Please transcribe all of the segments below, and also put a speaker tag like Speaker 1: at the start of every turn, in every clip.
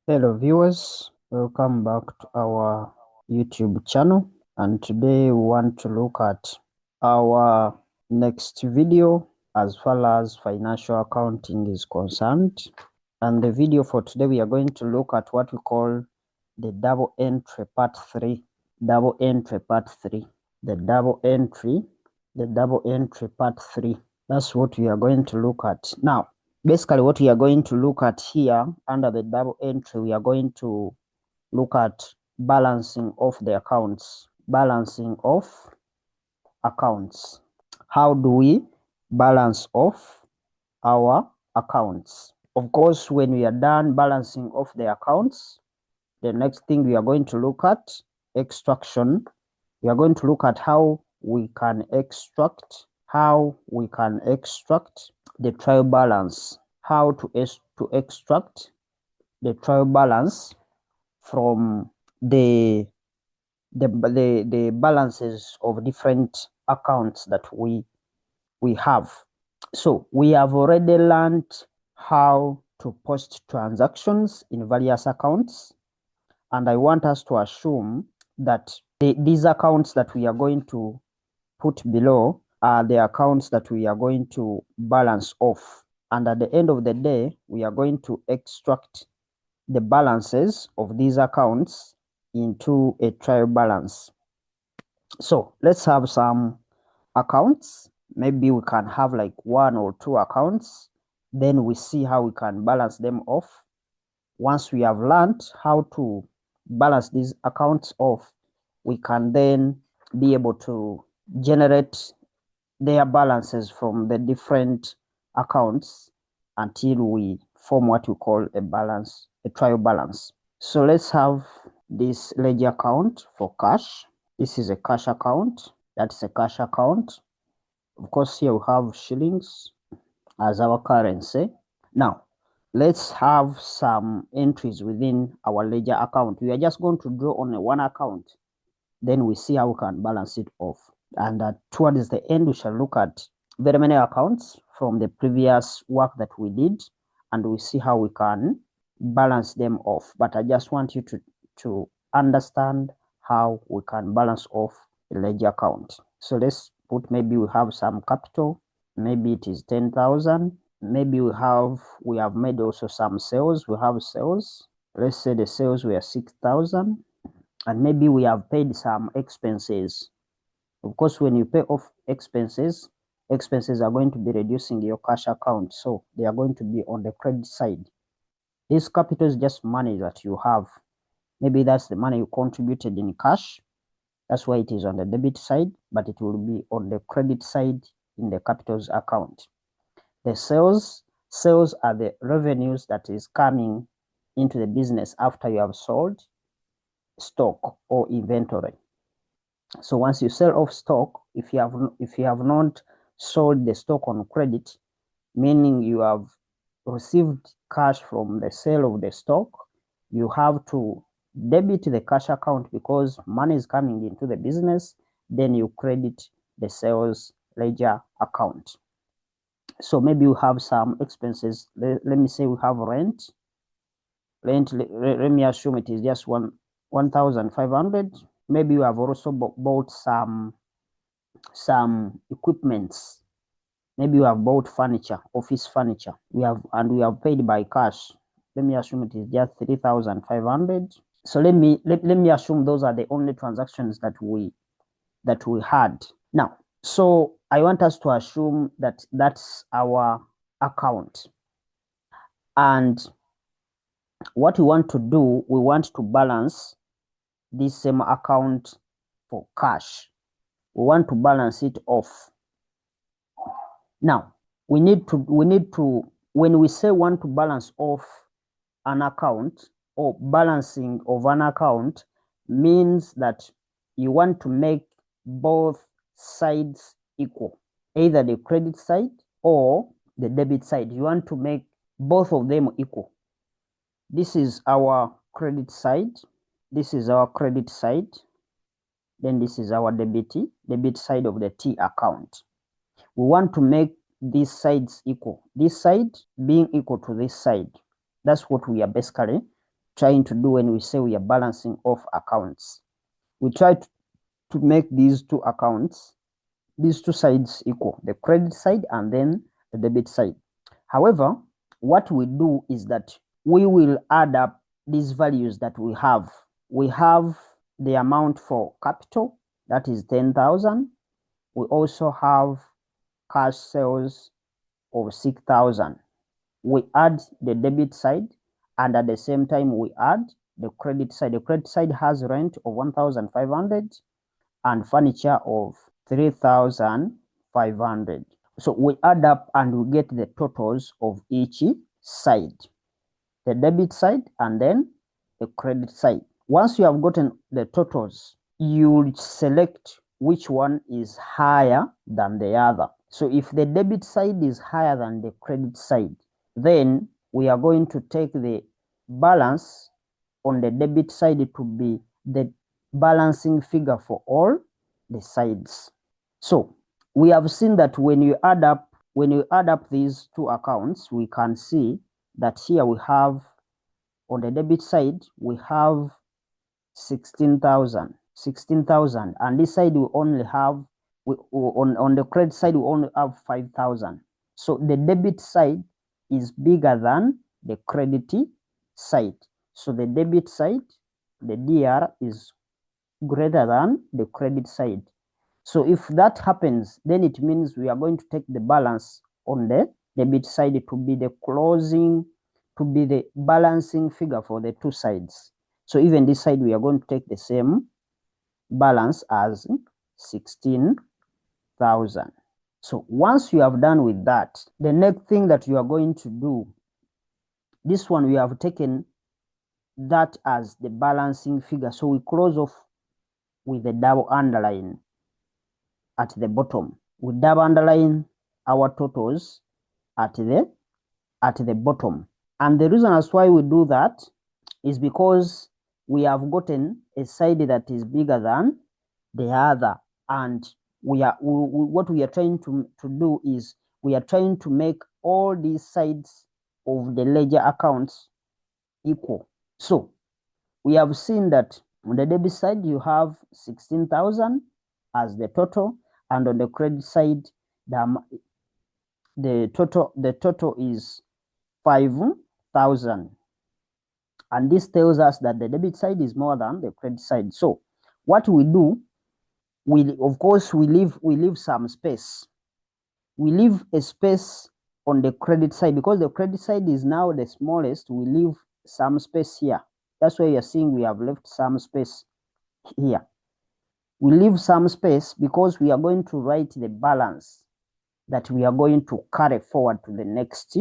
Speaker 1: Hello viewers, welcome back to our YouTube channel, and today we want to look at our next video as far as financial accounting is concerned. And the video for today, we are going to look at what we call the double entry part 3. Double entry part 3. The double entry part 3. That's what we are going to look at. Now, basically what we are going to look at here under the double entry, we are going to look at balancing of the accounts. Balancing of accounts. How do we balance off our accounts? Of course, when we are done balancing of the accounts, the next thing we are going to look at extraction. We are going to look at how we can extract the trial balance, how to extract the trial balance from the balances of different accounts that we have. So we have already learned how to post transactions in various accounts, and I want us to assume that these accounts that we are going to put below are the accounts that we are going to balance off. And at the end of the day, we are going to extract the balances of these accounts into a trial balance. So let's have some accounts. Maybe we can have like 1 or 2 accounts. Then we see how we can balance them off. Once we have learned how to balance these accounts off, we can then be able to generate their balances from the different accounts until we form what we call a trial balance. So let's have this ledger account for cash. This is a cash account. That's a cash account. Of course, here we have shillings as our currency. Now, let's have some entries within our ledger account. We are just going to draw on one account. Then we see how we can balance it off. And towards the end, we shall look at very many accounts from the previous work that we did, and we see how we can balance them off. But I just want you to understand how we can balance off a ledger account. So let's put, maybe we have some capital, maybe it is 10,000. Maybe we have made also some sales. We have sales. Let's say the sales were 6,000, and maybe we have paid some expenses. Of course, when you pay off expenses are going to be reducing your cash account, so they are going to be on the credit side. This capital is just money that you have. Maybe that's the money you contributed in cash. That's why it is on the debit side, but it will be on the credit side in the capital's account. The sales are the revenues that is coming into the business after you have sold stock or inventory. So once you sell off stock, if you have not sold the stock on credit, meaning you have received cash from the sale of the stock, you have to debit the cash account because money is coming into the business, then you credit the sales ledger account. So maybe you have some expenses. Let me say we have rent. Let me assume it is just 1,500. Maybe you have also bought some equipments. Maybe you have bought furniture, office furniture. We have paid by cash. Let me assume it is just 3,500. So let me assume those are the only transactions that we had. Now, so I want us to assume that that's our account. And what we want to do, we want to balance this same account for cash. We want to balance it off. Now, we need to, when we say want to balance off an account or balancing of an account, means that you want to make both sides equal, either the credit side or the debit side. You want to make both of them equal. This is our credit side. This is our credit side. Then this is our debit side of the T account. We want to make these sides equal. This side being equal to this side. That's what we are basically trying to do when we say we are balancing off accounts. We try to make these two accounts, these two sides equal, the credit side and then the debit side. However, what we do is that we will add up these values that we have. We have the amount for capital, that is 10,000. We also have cash sales of 6,000. We add the debit side, and at the same time we add the credit side. The credit side has rent of 1,500 and furniture of 3,500. So we add up and we get the totals of each side, the debit side and then the credit side. Once you have gotten the totals, you will select which one is higher than the other. So if the debit side is higher than the credit side, then we are going to take the balance on the debit side to be the balancing figure for all the sides. So we have seen that when you add up these two accounts, we can see that here we have, on the debit side, we have 16,000, and this side we only have, on the credit side we only have 5,000. So the debit side is bigger than the credit side. So the debit side, the DR, is greater than the credit side. So if that happens, then it means we are going to take the balance on the debit side to be the balancing figure for the two sides. So even this side, we are going to take the same balance as 16,000. So once you have done with that, the next thing that you are going to do, this one we have taken that as the balancing figure. So we close off with the double underline at the bottom. We double underline our totals at the bottom. And the reason as why we do that is because we have gotten a side that is bigger than the other, and what we are trying to do is we are trying to make all these sides of the ledger accounts equal. So we have seen that on the debit side you have 16,000 as the total, and on the credit side the total is 5,000. And this tells us that the debit side is more than the credit side. So what we do, of course we leave some space. We leave a space on the credit side because the credit side is now the smallest. We leave some space here. That's why you're seeing we have left some space here. We leave some space because we are going to write the balance that we are going to carry forward to the next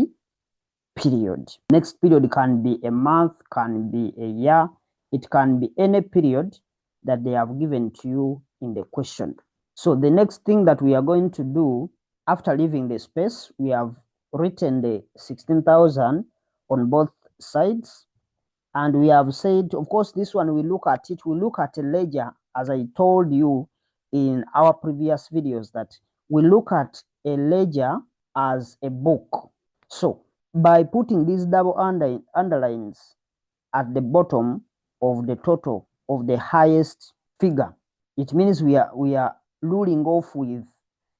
Speaker 1: period. Next period can be a month, can be a year, it can be any period that they have given to you in the question. So the next thing that we are going to do, after leaving the space, we have written the 16,000 on both sides, and we have said, of course, this one we look at it, we look at a ledger, as I told you in our previous videos, that we look at a ledger as a book. So by putting these double underlines at the bottom of the total of the highest figure, it means we are ruling off with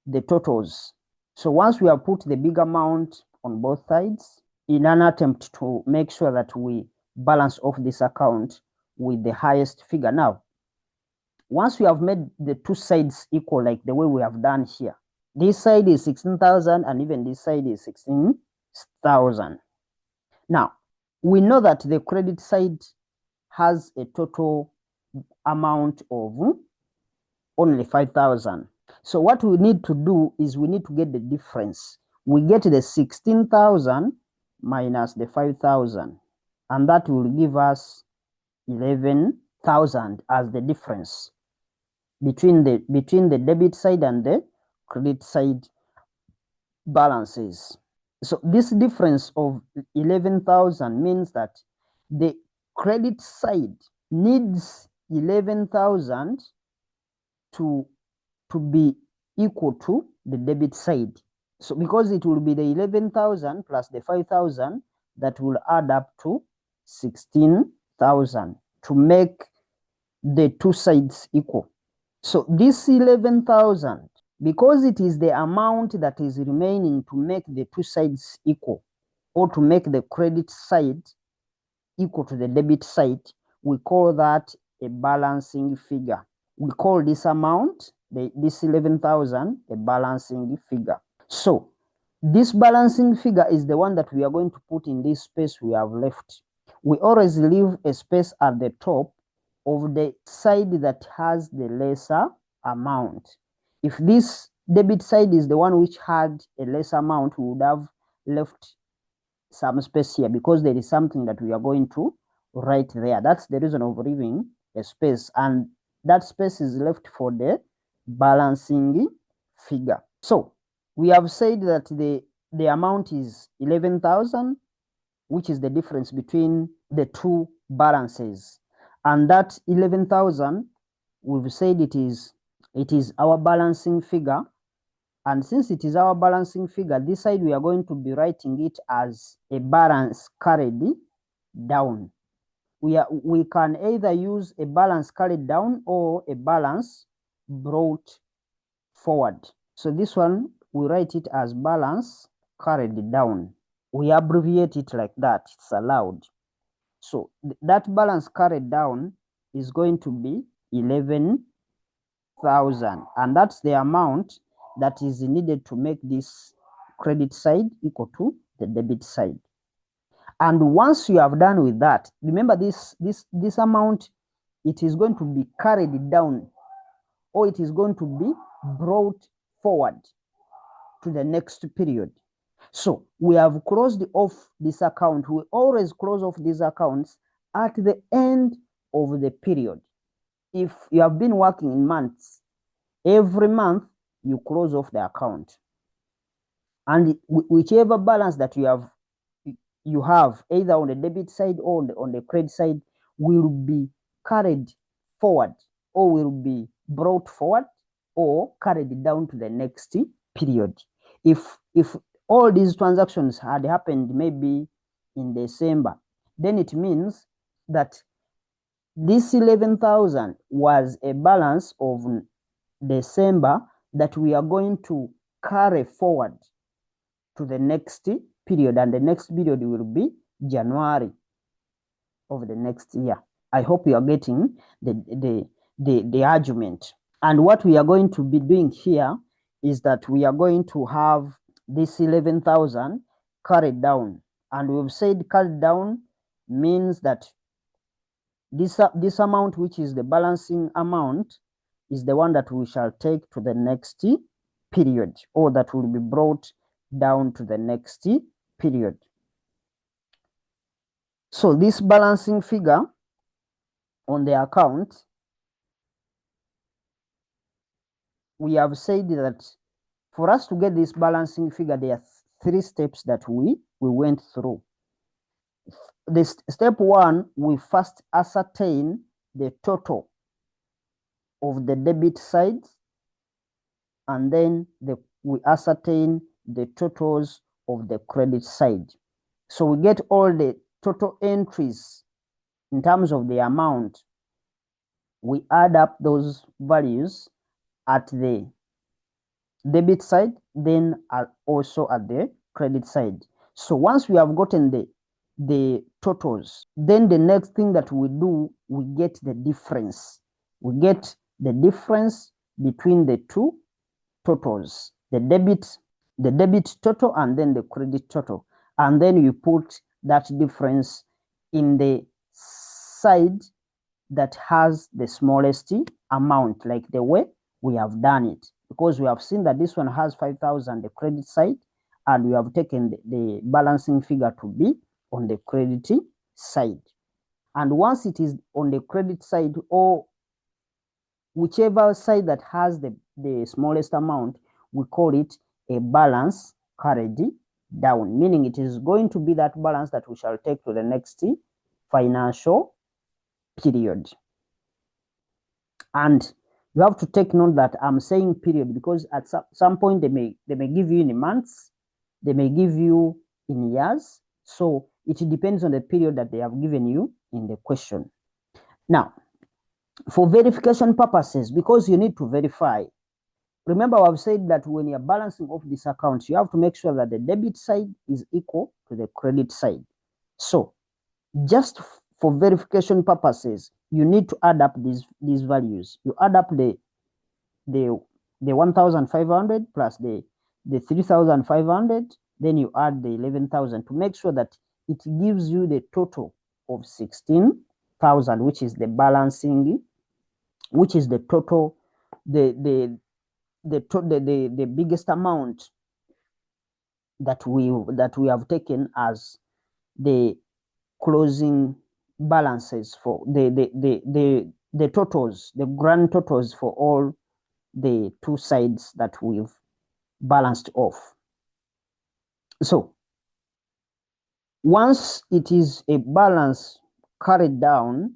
Speaker 1: the totals. So once we have put the big amount on both sides in an attempt to make sure that we balance off this account with the highest figure. Now, once we have made the two sides equal, like the way we have done here, this side is 16,000 and even this side is 16,000. Now, we know that the credit side has a total amount of only 5,000. So what we need to do is we need to get the difference. We get the 16,000 minus the 5,000, and that will give us 11,000 as the difference between the debit side and the credit side balances. So this difference of 11,000 means that the credit side needs 11,000 to be equal to the debit side. So because it will be the 11,000 plus the 5,000 that will add up to 16,000. 11,000 to make the two sides equal. So this 11,000, because it is the amount that is remaining to make the two sides equal, or to make the credit side equal to the debit side, we call that a balancing figure. We call this amount, this 11,000, a balancing figure. So this balancing figure is the one that we are going to put in this space we have left. We always leave a space at the top of the side that has the lesser amount. If this debit side is the one which had a lesser amount, we would have left some space here because there is something that we are going to write there. That's the reason of leaving a space, and that space is left for the balancing figure. So we have said that the amount is 11,000, which is the difference between the two balances. And that 11,000, we've said it is our balancing figure. And since it is our balancing figure, this side we are going to be writing it as a balance carried down. We can either use a balance carried down or a balance brought forward. So this one, we write it as balance carried down. We abbreviate it like that, it's allowed. So that balance carried down is going to be 11,000, and that's the amount that is needed to make this credit side equal to the debit side. And once you have done with that, remember this amount, it is going to be carried down, or it is going to be brought forward to the next period. So we have closed off this account. We always close off these accounts at the end of the period. If you have been working in months, every month you close off the account, and whichever balance that you have either on the debit side or on the credit side will be carried forward, or will be brought forward, or carried down to the next period. If all these transactions had happened maybe in December, then it means that this 11,000 was a balance of December that we are going to carry forward to the next period, and the next period will be January of the next year. I hope you are getting the argument. And what we are going to be doing here is that we are going to have this 11,000 carried down, and we've said carried down means that this amount, which is the balancing amount, is the one that we shall take to the next period, or that will be brought down to the next period. So this balancing figure on the account, we have said that for us to get this balancing figure, there are three steps that we went through. This step one, we first ascertain the total of the debit side, and then we ascertain the totals of the credit side. So we get all the total entries in terms of the amount. We add up those values at the debit side, then also at the credit side. So once we have gotten the totals, then the next thing that we do, we get the difference. We get the difference between the two totals, the debit total and then the credit total, and then you put that difference in the side that has the smallest amount, like the way we have done it, because we have seen that this one has 5,000, the credit side, and we have taken the balancing figure to be on the credit side. And once it is on the credit side, or whichever side that has the smallest amount, we call it a balance carried down, meaning it is going to be that balance that we shall take to the next financial period. And you have to take note that I'm saying period because at some point they may give you in months, they may give you in years. So it depends on the period that they have given you. in the question. Now, for verification purposes, because you need to verify, remember I've said that when you're balancing off this account, you have to make sure that the debit side is equal to the credit side. So just for verification purposes, you need to add up these values. You add up the 1,500 plus the 3,500, then you add the 11,000 to make sure that it gives you the total of 16,000, which is the balancing, which is the total, the biggest amount that we have taken as the closing balances for the totals, the grand totals for all the two sides that we've balanced off. So once it is a balance carried down,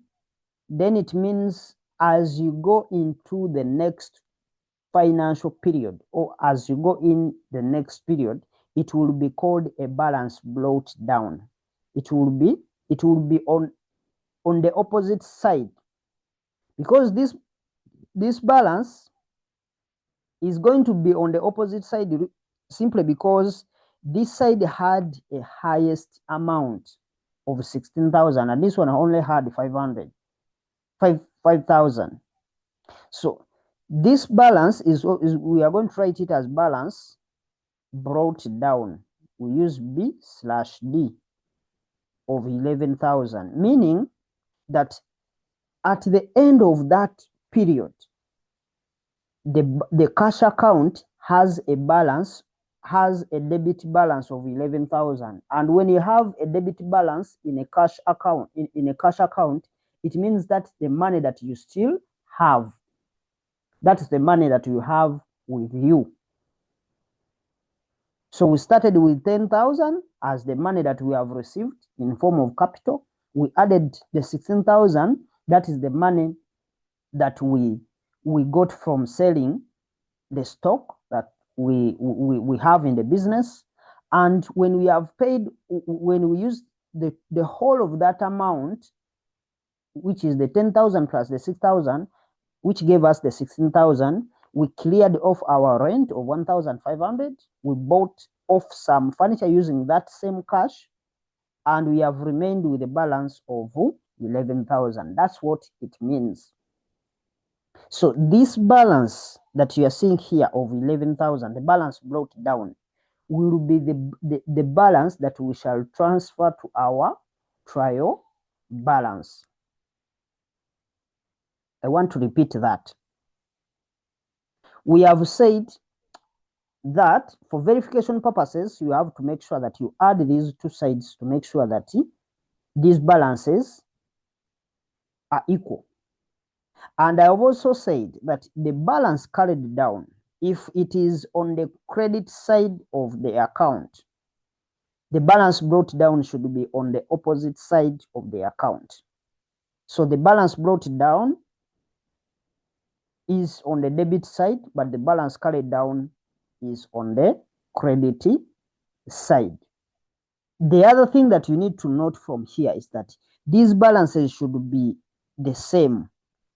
Speaker 1: then it means as you go into the next financial period, or as you go in the next period, it will be called a balance brought down. It will be on the opposite side, because this balance is going to be on the opposite side simply because this side had a highest amount of 16,000 and this one only had 5,000. So this balance is we are going to write it as balance brought down. We use B/D of 11,000, meaning that at the end of that period, the cash account has a debit balance of 11,000. And when you have a debit balance in a cash account, it means that the money that you still have, that's the money that you have with you. So we started with 10,000 as the money that we have received in form of capital. We added the 16,000, that is the money that we got from selling the stock that we have in the business. And when we have paid, when we use the whole of that amount, which is the 10,000 plus the 6,000, which gave us the 16,000, we cleared off our rent of 1,500. We bought off some furniture using that same cash, and we have remained with a balance of 11,000. That's what it means. So this balance that you are seeing here of 11,000, the balance brought down, will be the balance that we shall transfer to our trial balance. I want to repeat that. We have said that for verification purposes, you have to make sure that you add these two sides to make sure that these balances are equal. And I have also said that the balance carried down, if it is on the credit side of the account, the balance brought down should be on the opposite side of the account. So the balance brought down is on the debit side, but the balance carried down is on the credit side. The other thing that you need to note from here is that these balances should be the same.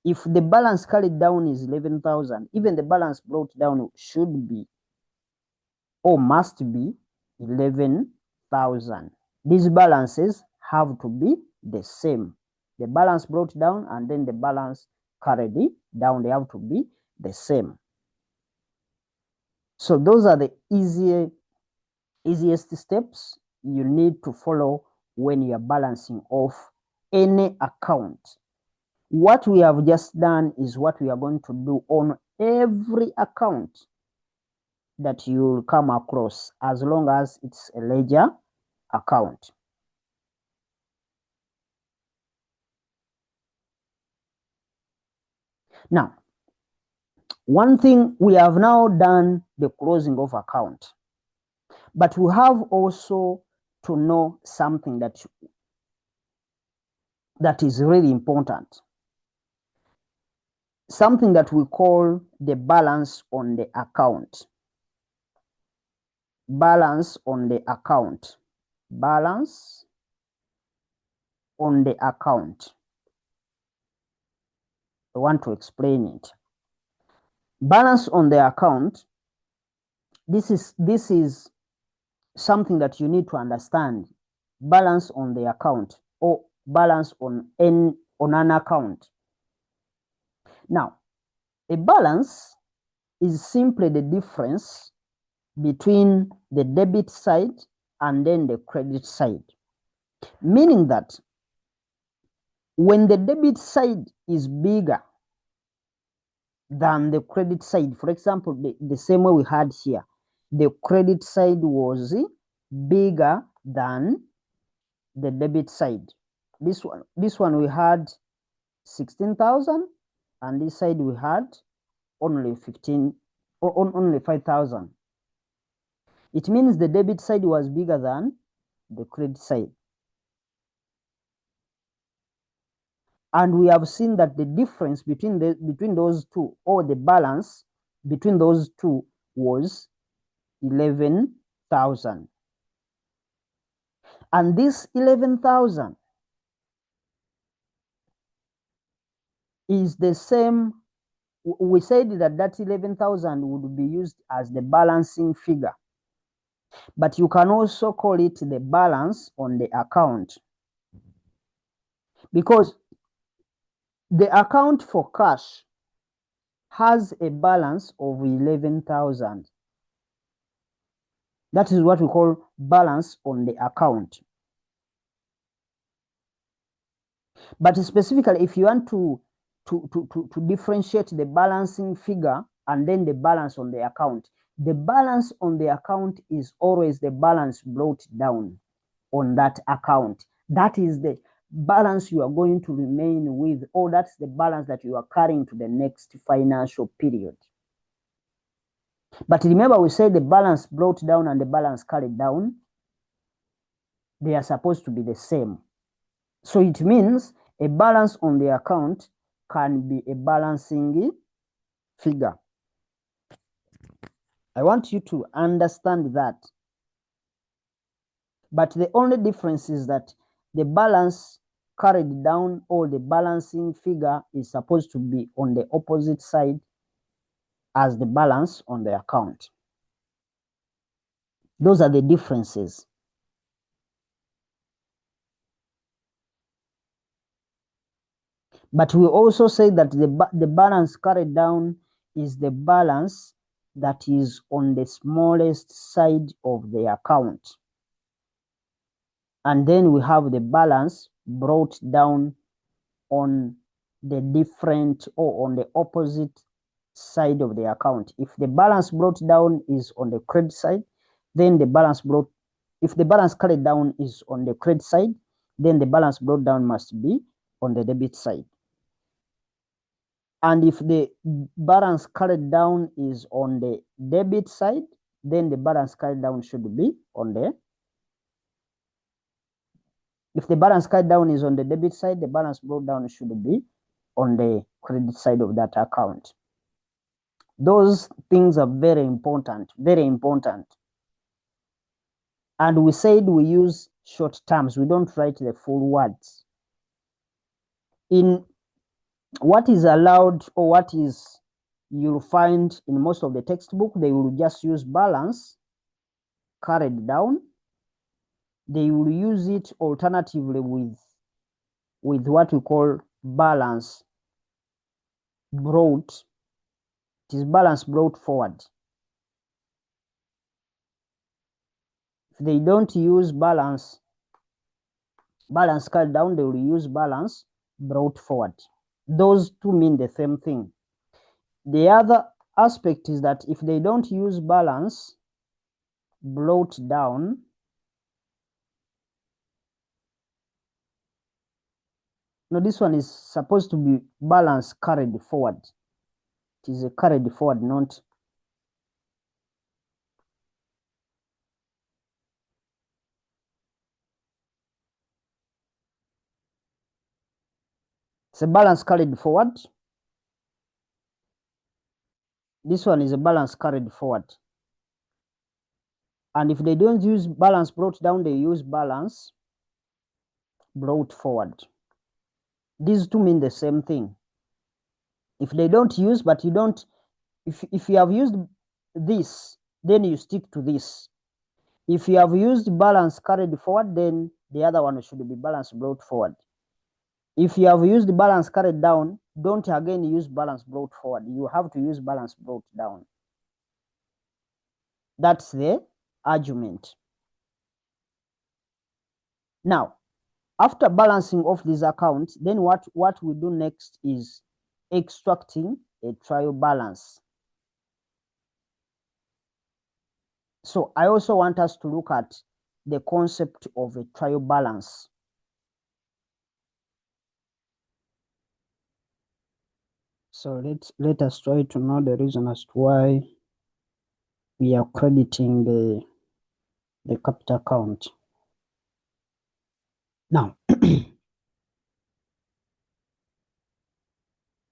Speaker 1: If the balance carried down is 11,000, even the balance brought down should be or must be 11,000. These balances have to be the same. The balance brought down and then the balance carried down, they have to be the same. So those are the easiest steps you need to follow when you are balancing off any account. What we have just done is what we are going to do on every account that you will come across, as long as it's a ledger account. Now, one thing, we have now done the closing of account, but we have also to know something that is really important. Something that we call the balance on the account. Balance on the account. Balance on the account. I want to explain it. Balance on the account, this is something that you need to understand. Balance on the account, or balance on an account. Now, a balance is simply the difference between the debit side and then the credit side, meaning that when the debit side is bigger than the credit side, for example, the same way we had here, the credit side was bigger than the debit side. This one we had 16,000, and this side we had only 5,000. It means the debit side was bigger than the credit side. And we have seen that the difference between those two, or the balance between those two, was 11,000. And this 11,000 is the same. We said that 11,000 would be used as the balancing figure, but you can also call it the balance on the account, because the account for cash has a balance of 11,000. That is what we call balance on the account. But specifically, if you want to differentiate the balancing figure and then the balance on the account, the balance on the account is always the balance brought down on that account. That is the balance you are going to remain with, or that's the balance that you are carrying to the next financial period. But remember, we said the balance brought down and the balance carried down, they are supposed to be the same. So it means a balance on the account can be a balancing figure. I want you to understand that. But the only difference is that the balance carried down, or the balancing figure, is supposed to be on the opposite side as the balance on the account. Those are the differences. But we also say that the balance carried down is the balance that is on the smallest side of the account. And then we have the balance brought down on the different, or on the opposite side of the account. If the balance brought down is on the credit side, then the balance if the balance carried down is on the credit side, then the balance brought down must be on the debit side. And if the balance carried down is on the debit side, then the balance carried down should be on the, if the balance carried down is on the debit side, the balance brought down should be on the credit side of that account. Those things are very important, very important. And we said we use short terms. We don't write the full words. In what is allowed, or what is you'll find in most of the textbook, they will just use balance carried down. They will use it alternatively with what we call balance brought. It is balance brought forward. If they don't use balance carried down, they will use balance brought forward. Those two mean the same thing. The other aspect is that if they don't use balance brought down, no, this one is supposed to be balance carried forward. It is a carried forward, not. It's a balance carried forward. This one is a balance carried forward. And if they don't use balance brought down, they use balance brought forward. These two mean the same thing. If they don't use, but you don't, if you have used this, then you stick to this. If you have used balance carried forward, then the other one should be balance brought forward. If you have used balance carried down, don't again use balance brought forward. You have to use balance brought down. That's the argument. Now, after balancing off these accounts, then what we do next is extracting a trial balance. So I also want us to look at the concept of a trial balance. So let us try to know the reason as to why we are crediting the capital account. Now,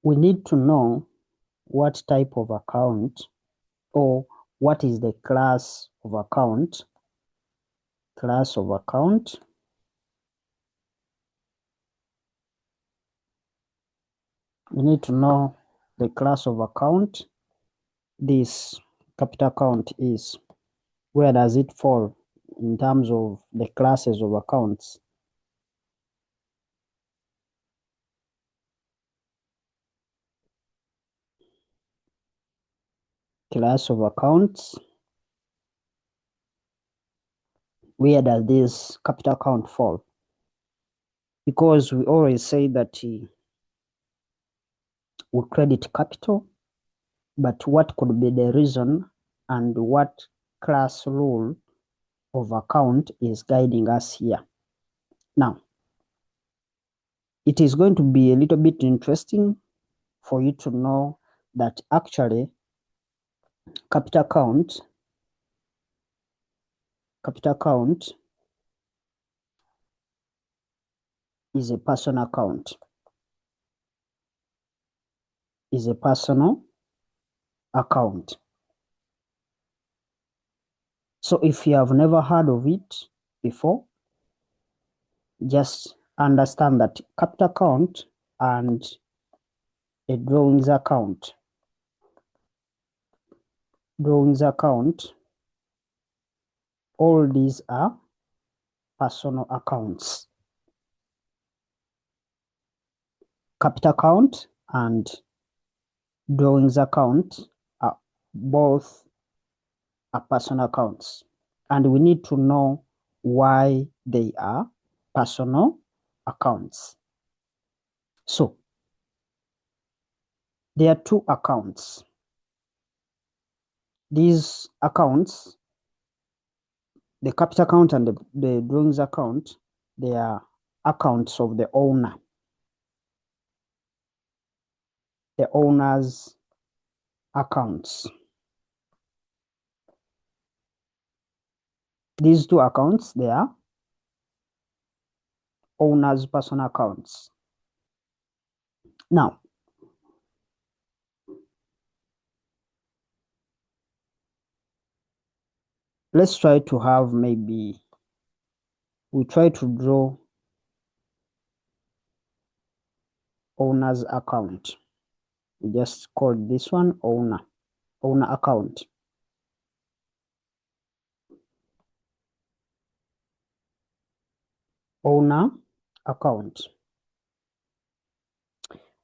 Speaker 1: we need to know what type of account, or what is the class of account. Class of account. We need to know the class of account this capital account is. Where does it fall in terms of the classes of accounts? Class of accounts. Where does this capital account fall? Because we always say that we credit capital, but what could be the reason and what class rule of account is guiding us here? Now, it is going to be a little bit interesting for you to know that actually capital account is a personal account. Is a personal account. So if you have never heard of it before, just understand that capital account and a drawings account, all these are personal accounts. Capital account and drawings account are both personal accounts, and we need to know why they are personal accounts. So there are two accounts. These accounts, the capital account and the drawings account, they are accounts of the owner. The owner's accounts. These two accounts, they are owner's personal accounts. Now, let's try to have we try to draw owner's account. We just call this one owner account. Owner account.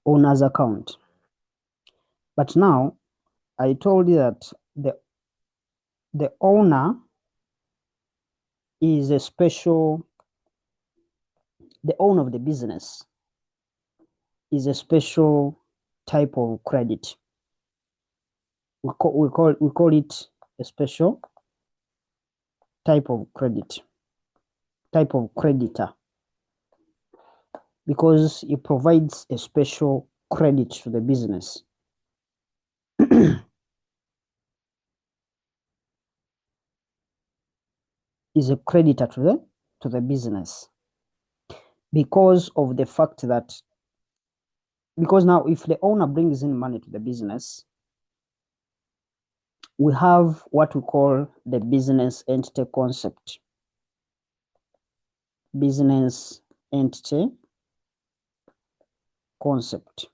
Speaker 1: Owner's account. But now I told you that the owner is a special, the owner of the business is a special type of credit. We call it a special type of credit, type of creditor, because it provides a special credit to the business. Is a creditor to the business, because of the fact that, because now if the owner brings in money to the business, we have what we call the business entity concept. Business entity concept.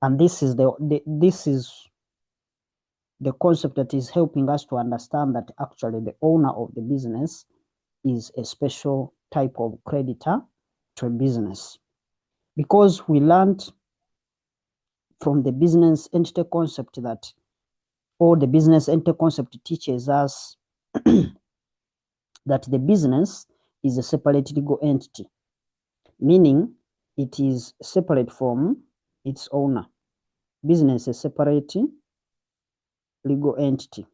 Speaker 1: And this is the concept that is helping us to understand that actually the owner of the business is a special type of creditor to a business. Because we learned from the business entity concept that, or the business entity concept teaches us that the business is a separate legal entity, meaning it is separate from its owner. Business is a separate legal entity.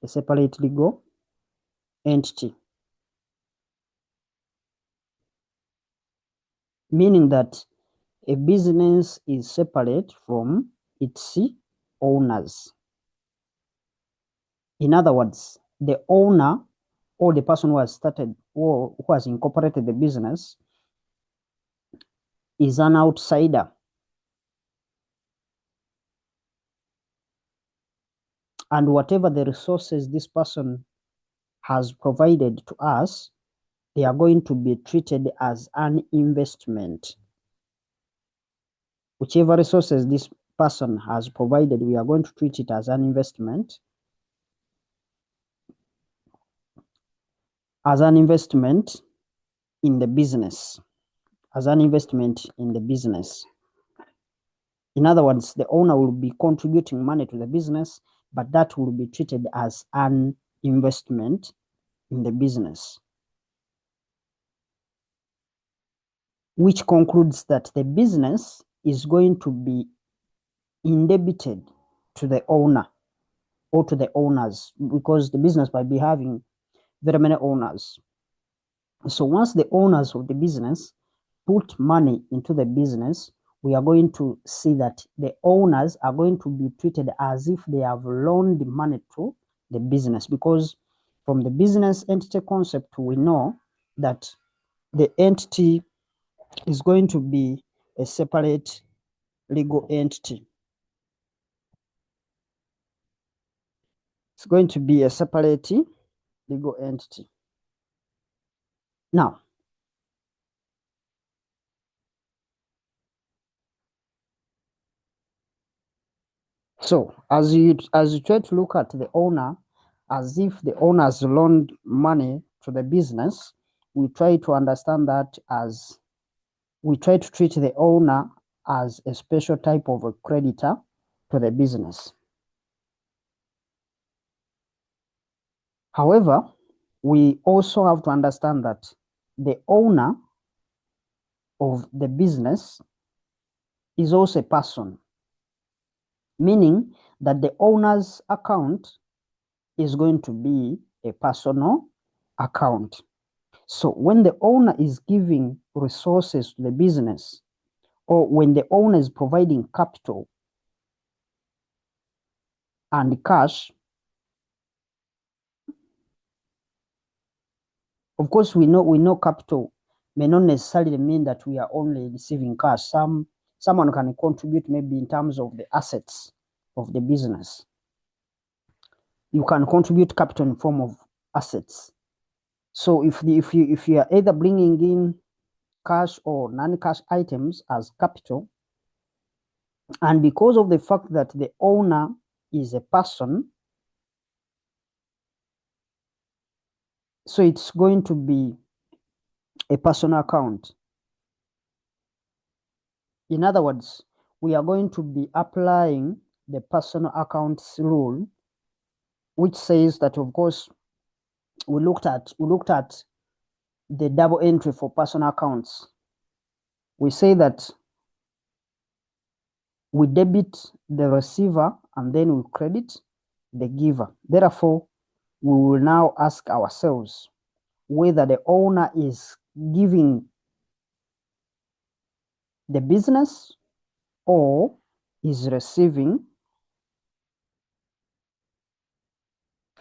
Speaker 1: A separate legal entity. Meaning that a business is separate from its owners. In other words, the owner or the person who has started or who has incorporated the business is an outsider. And whatever the resources this person has provided to us, they are going to be treated as an investment. Whichever resources this person has provided, we are going to treat it as an investment. As an investment in the business. As an investment in the business. In other words, the owner will be contributing money to the business, but that will be treated as an investment in the business. Which concludes that the business is going to be indebted to the owner or to the owners, because the business might be having very many owners. So once the owners of the business put money into the business, we are going to see that the owners are going to be treated as if they have loaned money to the business, because from the business entity concept, we know that the entity is going to be a separate legal entity. It's going to be a separate legal entity. Now, so as you try to look at the owner as if the owner has loaned money to the business, we try to understand that as we try to treat the owner as a special type of a creditor to the business. However, we also have to understand that the owner of the business is also a person, meaning that the owner's account is going to be a personal account. So when the owner is giving resources to the business, or when the owner is providing capital and cash, of course, we know capital may not necessarily mean that we are only receiving cash. Someone can contribute maybe in terms of the assets of the business. You can contribute capital in form of assets. So if you are either bringing in cash or non-cash items as capital, and because of the fact that the owner is a person, so it's going to be a personal account. In other words, we are going to be applying the personal accounts rule, which says that, of course, we looked at the double entry for personal accounts. We say that we debit the receiver and then we credit the giver. Therefore, we will now ask ourselves whether the owner is giving the business or is receiving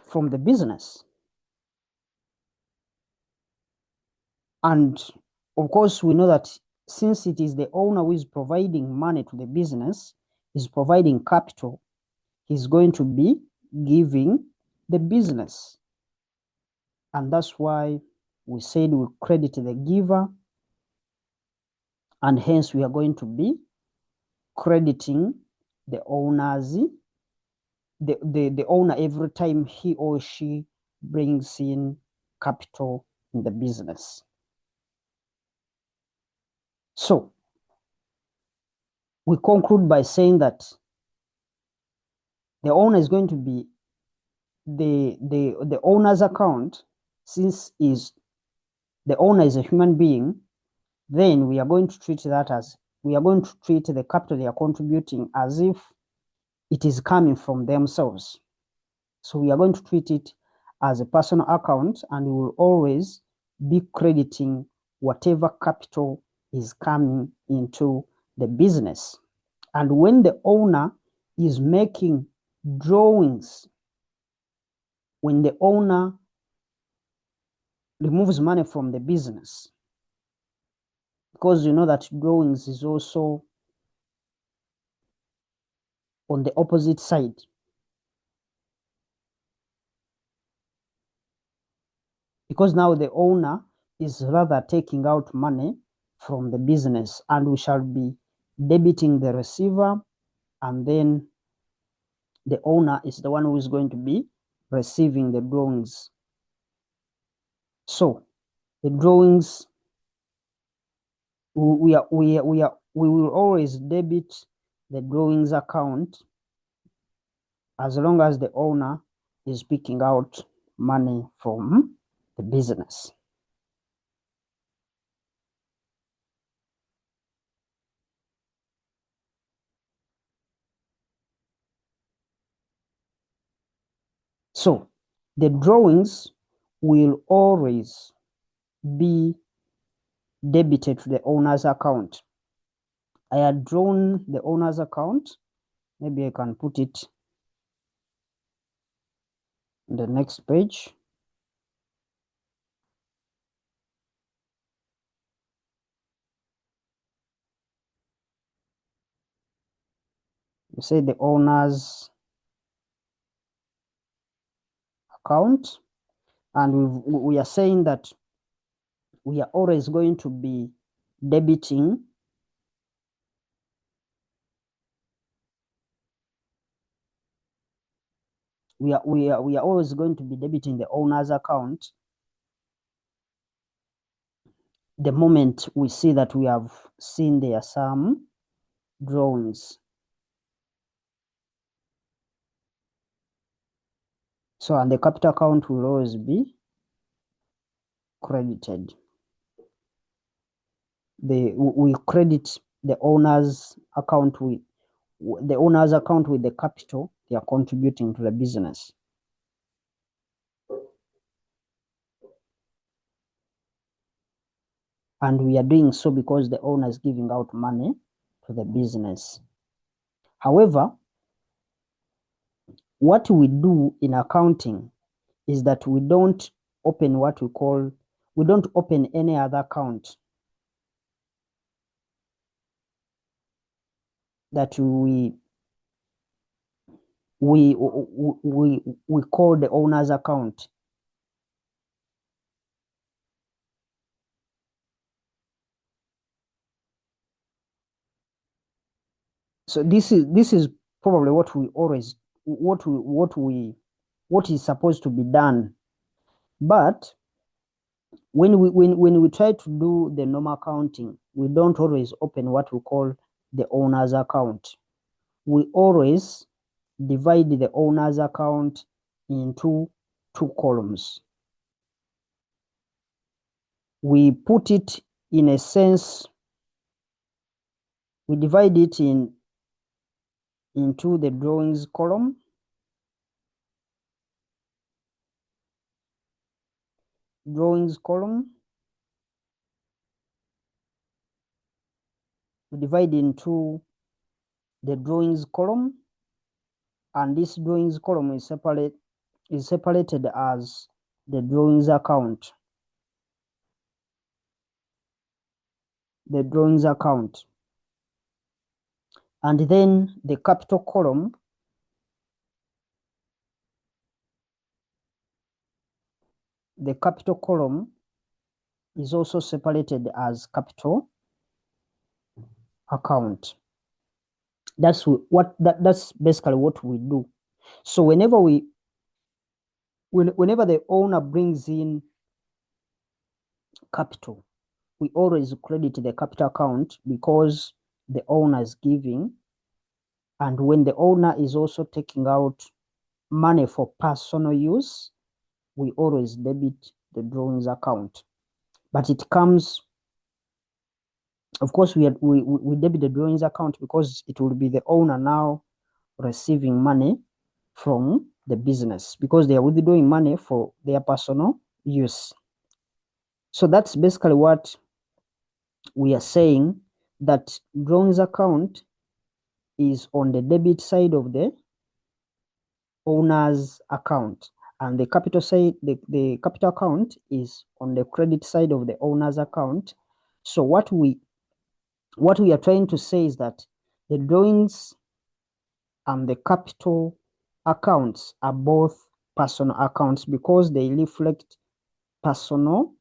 Speaker 1: from the business. And of course, we know that since it is the owner who is providing money to the business, is providing capital, he's going to be giving the business. And that's why we said we credit the giver, and hence we are going to be crediting the owners, the owner every time he or she brings in capital in the business. So we conclude by saying that the owner is going to be the owner's account. Since the owner is a human being, then we are going to treat that as, we are going to treat the capital they are contributing as if it is coming from themselves. So we are going to treat it as a personal account, and we will always be crediting whatever capital is coming into the business. And when the owner is making drawings, when the owner removes money from the business, because you know that drawings is also on the opposite side. Because now the owner is rather taking out money from the business, and we shall be debiting the receiver, and then the owner is the one who is going to be receiving the drawings. So the drawings, we will always debit the drawings account as long as the owner is picking out money from the business. So the drawings will always be debited to the owner's account. I had drawn the owner's account. Maybe I can put it on the next page. You say the owner's account, and we are saying that we are always going to be debiting we are always going to be debiting the owner's account the moment we see that we have seen there some drawings. So, and the capital account will always be credited. We credit the owner's account with the capital they are contributing to the business. And we are doing so because the owner is giving out money to the business. However, what we do in accounting is that we don't open any other account that we call the owner's account. So this is probably what is supposed to be done. But when we try to do the normal accounting, we don't always open what we call the owner's account. We always divide the owner's account into two columns. We put it in a sense, we divide it into the drawings column, we divide into the drawings column, and this drawings column is separated as the drawings account. The drawings account. And then the capital column the capital column is also separated as capital account. That's basically what we do. So whenever the owner brings in capital, we always credit the capital account because the owner is giving. And when the owner is also taking out money for personal use, we always debit the drawings account. But it comes, of course, we debit the drawings account because it will be the owner now receiving money from the business because they are withdrawing money for their personal use. So that's basically what we are saying, that drawings account is on the debit side of the owner's account, and the capital side, the capital account is on the credit side of the owner's account. So what we are trying to say is that the drawings and the capital accounts are both personal accounts because they reflect personal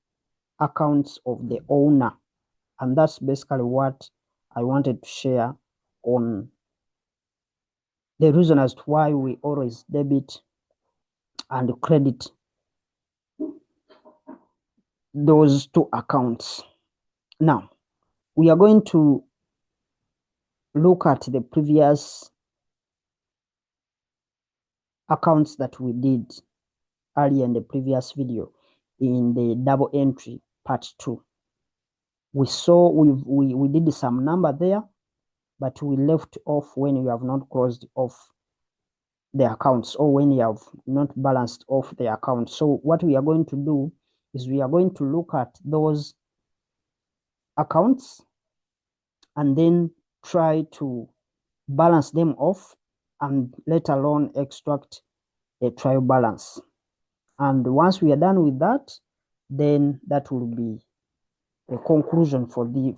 Speaker 1: accounts of the owner. And that's basically what I wanted to share on the reason as to why we always debit and credit those two accounts. Now, we are going to look at the previous accounts that we did earlier in the previous video in the double entry part 2. We saw we did some number there, but we left off when you have not closed off the accounts or when you have not balanced off the account. So what we are going to do is we are going to look at those accounts and then try to balance them off and let alone extract a trial balance. And once we are done with that, then that will be a conclusion for the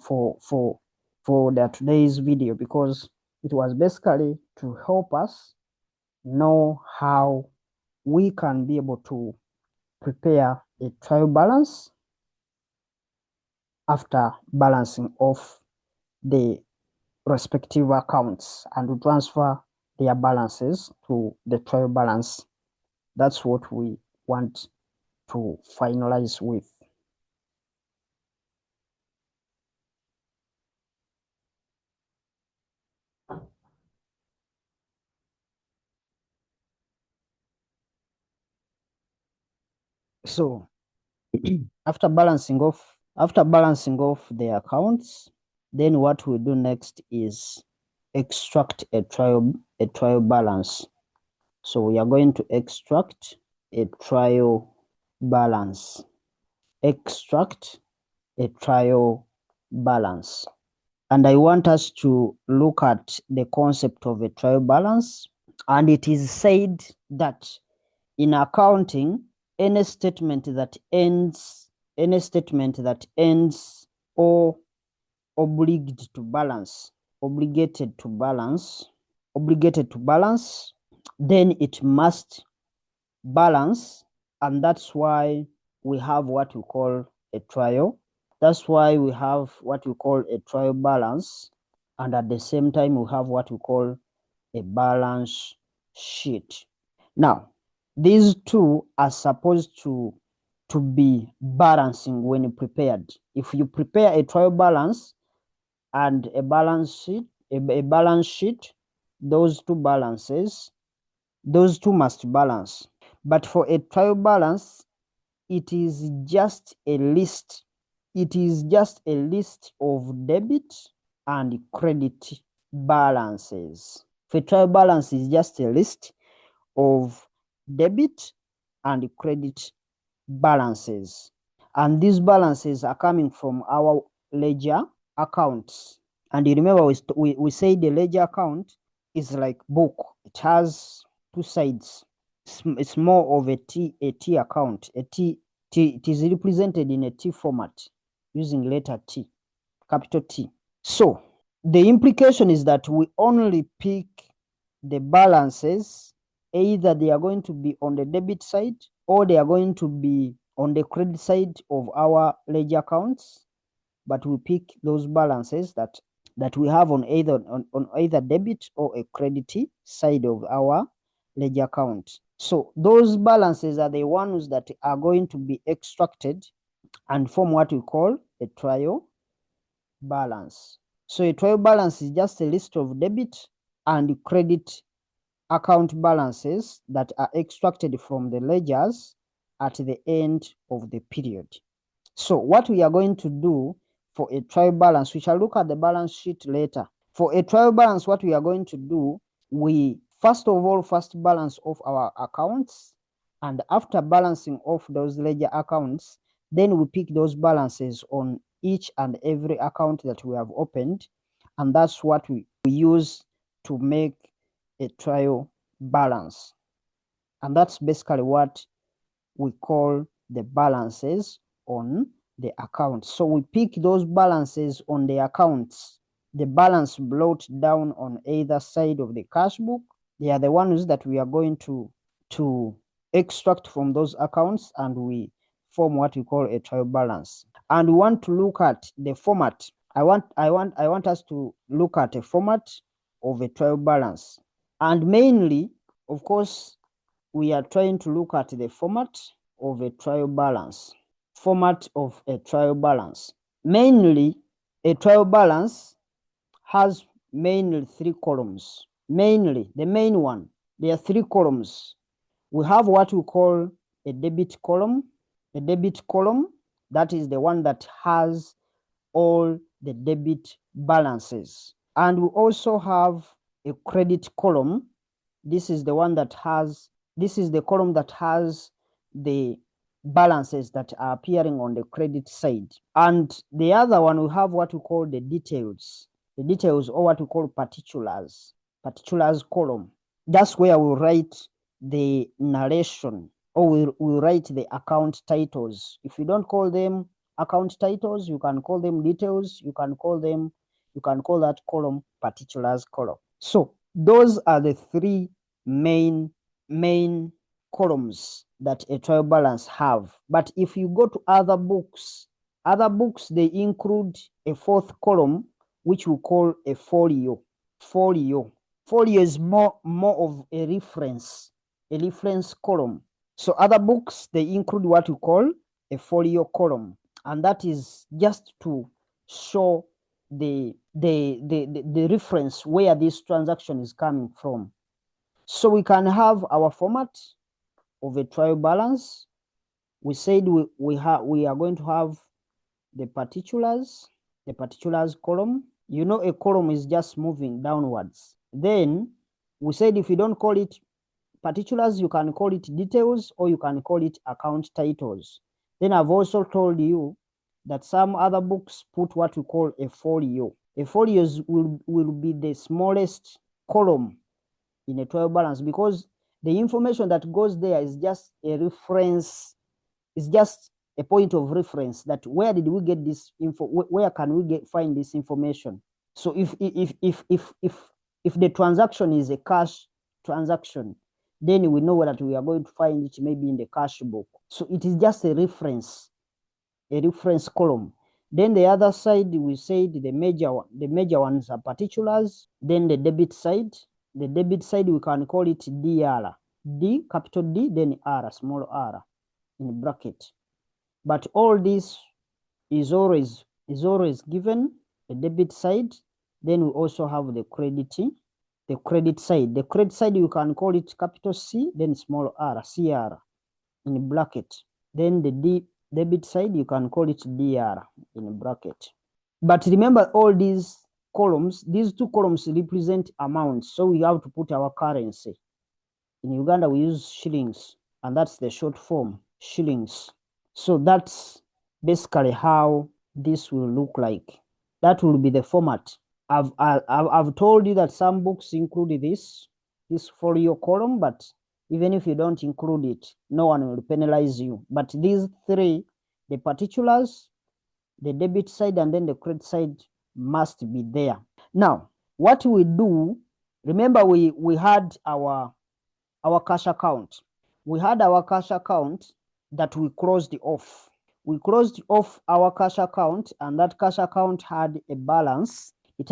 Speaker 1: today's video, because it was basically to help us know how we can be able to prepare a trial balance after balancing off the respective accounts and to transfer their balances to the trial balance. That's what we want to finalize with. So after balancing off the accounts, then what we do next is extract a trial balance. So we are going to extract a trial balance. Extract a trial balance. And I want us to look at the concept of a trial balance. And it is said that in accounting, any statement that ends or obligated to balance, then it must balance, and that's why we have what we call a trial. That's why we have what we call a trial balance, and at the same time we have what we call a balance sheet. Now, these two are supposed to be balancing when prepared. If you prepare a trial balance and a balance sheet, those two must balance. But for a trial balance, it is just a list. It is just a list of debit and credit balances. For a trial balance is just a list of debit and credit balances. And these balances are coming from our ledger accounts. And you remember we say the ledger account is like book. It has two sides. It's more of a T account. It is represented in a T format using letter T, capital T. So the implication is that we only pick the balances, either they are going to be on the debit side or they are going to be on the credit side of our ledger accounts, but we pick those balances that we have on either debit or a credit side of our ledger account. So those balances are the ones that are going to be extracted and form what we call a trial balance. So a trial balance is just a list of debit and credit account balances that are extracted from the ledgers at the end of the period. So what we are going to do for a trial balance, we shall look at the balance sheet later. For a trial balance, what we are going to do, we first of all balance off our accounts, and after balancing off those ledger accounts, then we pick those balances on each and every account that we have opened, and that's what we use to make a trial balance. And that's basically what we call the balances on the account. So we pick those balances on the accounts, the balance brought down on either side of the cash book. They are the ones that we are going to extract from those accounts, and we form what we call a trial balance. And we want to look at the format. I want us to look at a format of a trial balance. And mainly, of course, we are trying to look at the format of a trial balance. Format of a trial balance. Mainly, a trial balance has mainly 3 columns. Mainly, the main one, there are 3 columns. We have what we call a debit column. A debit column, that is the one that has all the debit balances. And we also have a credit column. This is the one that has, this is the column that has the balances that are appearing on the credit side. And the other one, we have what we call the details. The details, or what we call particulars column. That's where we write the narration, or we write the account titles. If you don't call them account titles, you can call them details, you can call that column particulars column. So those are the 3 main columns that a trial balance have. But if you go to other books, they include a 4th column, which we call a folio. Folio is more of a reference column. So other books, they include what we call a folio column, and that is just to show the reference where this transaction is coming from. So we can have our format of a trial balance. We said we are going to have the particulars column. You know, a column is just moving downwards. Then we said if you don't call it particulars, you can call it details, or you can call it account titles. Then I've also told you that some other books put what we call a folio. A folio will be the smallest column in a trial balance, because the information that goes there is just a reference, is just a point of reference, that where did we get this info, where can we find this information. So if the transaction is a cash transaction, then we know that we are going to find it maybe in the cash book. So it is just a reference column. Then the other side, we said the major ones are particulars. Then the debit side, we can call it DR. D, capital D, then R, small r, in bracket. But all this is always given a debit side. Then we also have the credit side. The credit side, you can call it capital C, then small r, CR, in bracket. Then the debit side, you can call it DR, in bracket. But remember, all these columns, these 2 columns represent amounts, so we have to put our currency. In Uganda, we use shillings, and that's the short form, shillings. So that's basically how this will look like. That will be the format. I've told you that some books include this folio column, but even if you don't include it, no one will penalize you. But these 3, the particulars, the debit side, and then the credit side, must be there. Now, what we do, remember we had our cash account. We had our cash account. that we closed off. We closed off our cash account, and that cash account had a balance. It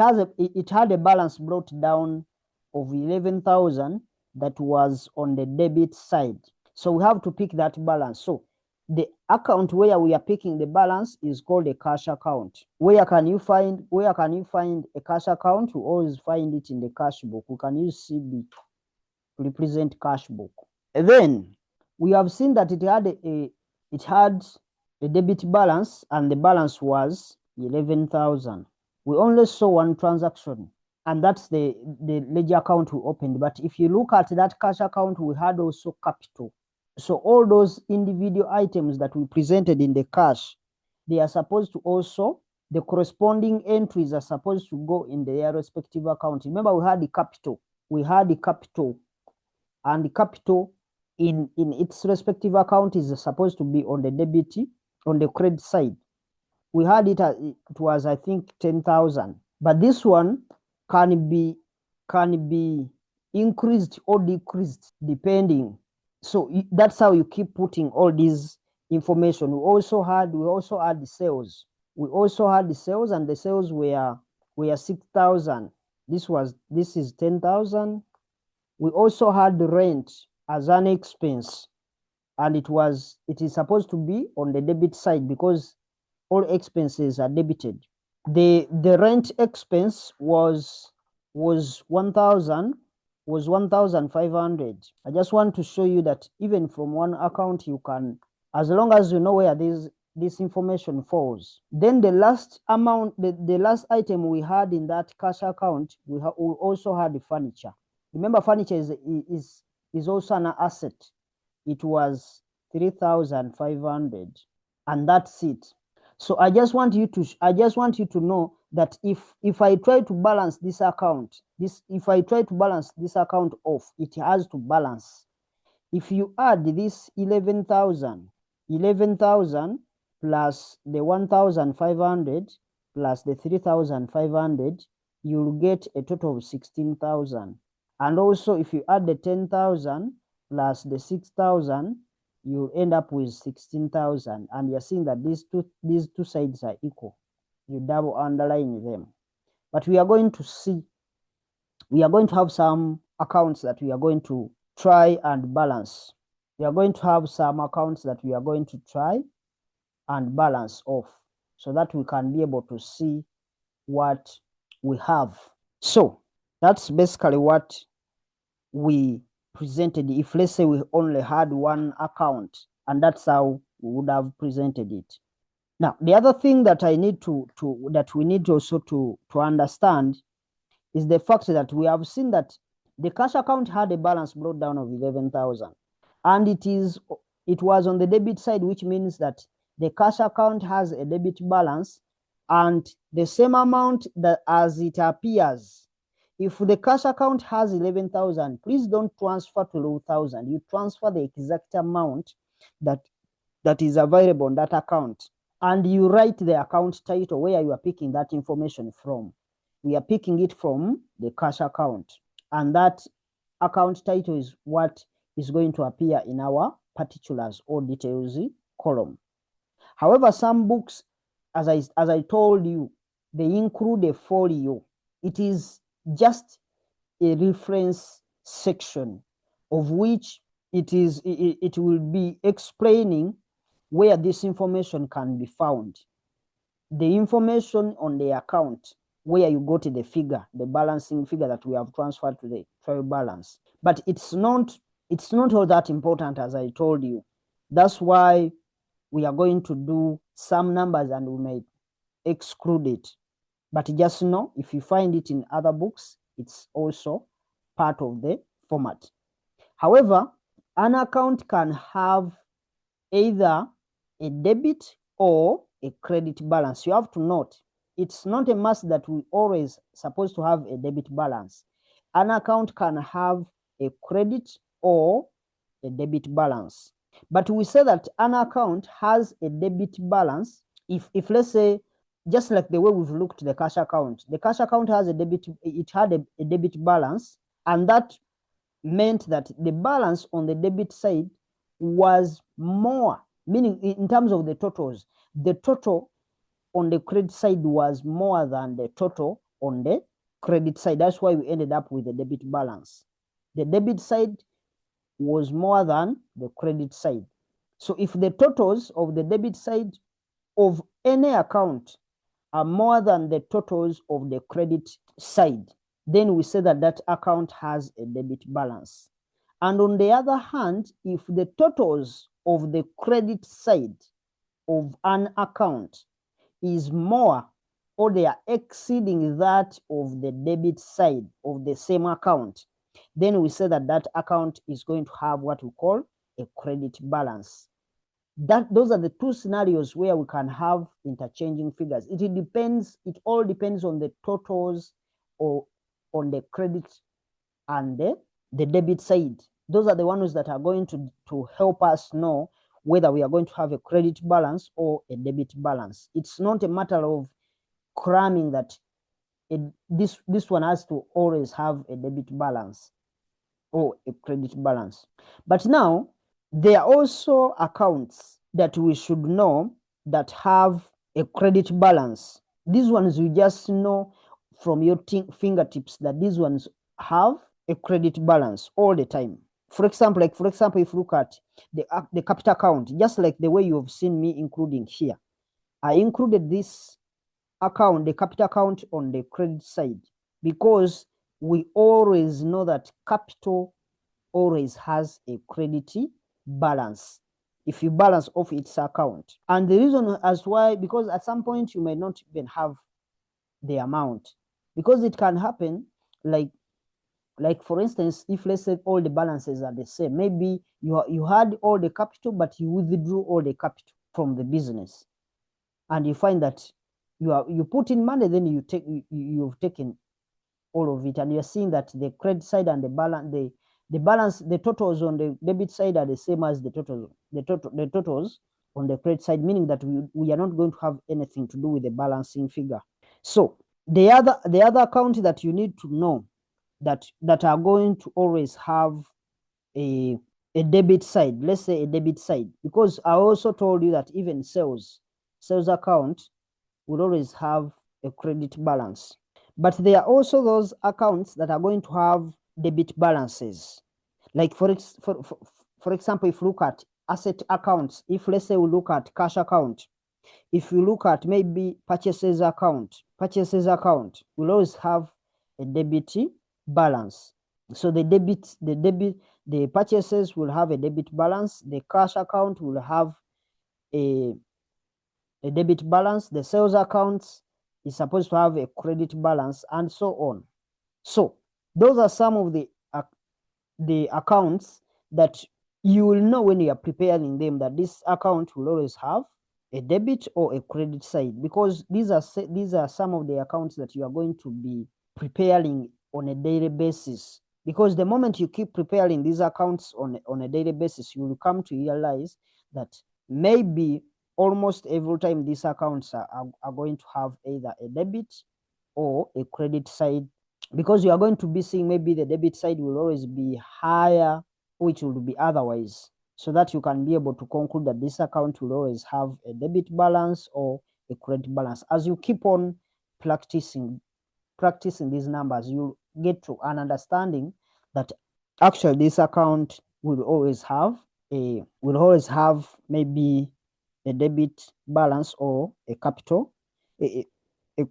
Speaker 1: had a balance brought down of 11,000 that was on the debit side. So we have to pick that balance. So the account where we are picking the balance is called a cash account. Where can you find a cash account? We always find it in the cash book. We can use CB to represent cash book. And then we have seen that it had a debit balance, and the balance was 11,000. We only saw one transaction, and that's the ledger account we opened. But if you look at that cash account, we had also capital. So all those individual items that we presented in the cash, they are supposed to also, the corresponding entries are supposed to go in their respective account. Remember, we had the capital. And the capital in its respective account is supposed to be on the debit, on the credit side. We had it was, I think, 10,000. But this one can be increased or decreased depending. So that's how you keep putting all these information. We also had the sales. And the sales were 6,000. This is 10,000. We also had the rent as an expense, and it is supposed to be on the debit side because all expenses are debited. The rent expense was 1,500. I just want to show you that even from one account you can, as long as you know where this information falls. Then the last amount, the last item we had in that cash account, we also had the furniture. Remember, furniture is also an asset. It was 3,500, and that's it. So I just want you to know that if I try to balance this account, off, it has to balance. If you add this 11,000 plus the 1,500 plus the 3,500, you'll get a total of 16,000. And also, if you add the 10,000 plus the 6,000, you'll end up with 16,000. And you're seeing that these two sides are equal. You double underline them. But we are going to have some accounts that we are going to try and balance. We are going to have some accounts that we are going to try and balance off so that we can be able to see what we have. So that's basically what we presented. If, let's say, we only had one account, and that's how we would have presented it. Now, the other thing that we need also to understand is the fact that we have seen that the cash account had a balance brought down of 11,000, and it was on the debit side, which means that the cash account has a debit balance and the same amount that as it appears. If the cash account has 11,000, please don't transfer to 11,000. You transfer the exact amount that is available on that account, and you write the account title where you are picking that information from. We are picking it from the cash account, and that account title is what is going to appear in our particulars or details column. However, some books, as I told you, they include a folio. It is just a reference section of which it will be explaining where this information can be found. The information on the account where you go to the figure, the balancing figure that we have transferred to the trial balance. But it's not all that important, as I told you. That's why we are going to do some numbers and we may exclude it. But just know, if you find it in other books, it's also part of the format. However, an account can have either a debit or a credit balance. You have to note, it's not a must that we always supposed to have a debit balance. An account can have a credit or a debit balance. But we say that an account has a debit balance if let's say, just like the way we've looked at the cash account has a debit, it had a debit balance, and that meant that the balance on the debit side was more meaning in terms of the totals, the total on the credit side was more than the total on the credit side. That's why we ended up with the debit balance. The debit side was more than the credit side. So if the totals of the debit side of any account are more than the totals of the credit side, then we say that that account has a debit balance. And on the other hand, if the totals of the credit side of an account is more, or they are exceeding that of the debit side of the same account, then we say that that account is going to have what we call a credit balance. Those are the two scenarios where we can have interchanging figures. It all depends on the totals or on the credit and the debit side. Those are the ones that are going to help us know whether we are going to have a credit balance or a debit balance. It's not a matter of cramming that this one has to always have a debit balance or a credit balance. But now, there are also accounts that we should know that have a credit balance. These ones you just know from your fingertips that these ones have a credit balance all the time. For example, if you look at the capital account, just like the way you have seen me including here, I included this account, the capital account, on the credit side because we always know that capital always has a credit balance if you balance off its account. And the reason as why, because at some point you may not even have the amount, because it can happen like for instance, if let's say all the balances are the same, maybe you had all the capital but you withdrew all the capital from the business, and you find that you put in money, then you've taken all of it, and you're seeing that the credit side and the balance, the totals on the debit side are the same as the totals on the credit side, meaning that we are not going to have anything to do with the balancing figure. So the other account that you need to know that are going to always have a debit side, let's say a debit side, because I also told you that even sales account will always have a credit balance. But there are also those accounts that are going to have debit balances. Like for example, if you look at asset accounts, if let's say we look at cash account, if you look at maybe purchases account will always have a debit balance. So the purchases will have a debit balance, the cash account will have a debit balance, the sales accounts is supposed to have a credit balance, and so on. So those are some of the accounts that you will know when you are preparing them, that this account will always have a debit or a credit side, because these are some of the accounts that you are going to be preparing on a daily basis. Because the moment you keep preparing these accounts on a daily basis, you will come to realize that maybe almost every time these accounts are going to have either a debit or a credit side, because you are going to be seeing maybe the debit side will always be higher, which will be otherwise, so that you can be able to conclude that this account will always have a debit balance or a credit balance. As you keep on practicing these numbers, you get to an understanding that actually this account will always have maybe a debit balance or a capital, a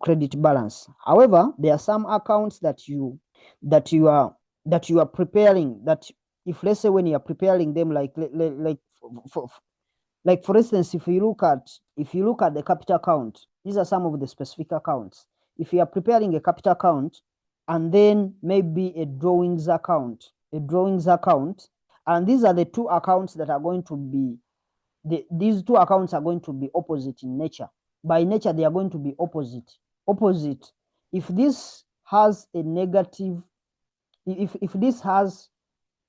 Speaker 1: credit balance. However, there are some accounts that you are preparing, that if let's say when you are preparing them, like for instance, if you look at the capital account, these are some of the specific accounts. If you are preparing a capital account and then maybe a drawings account, and these are the two accounts that are going to be these two accounts are going to be opposite in nature. By nature, they are going to be opposite. If this has a negative, if this has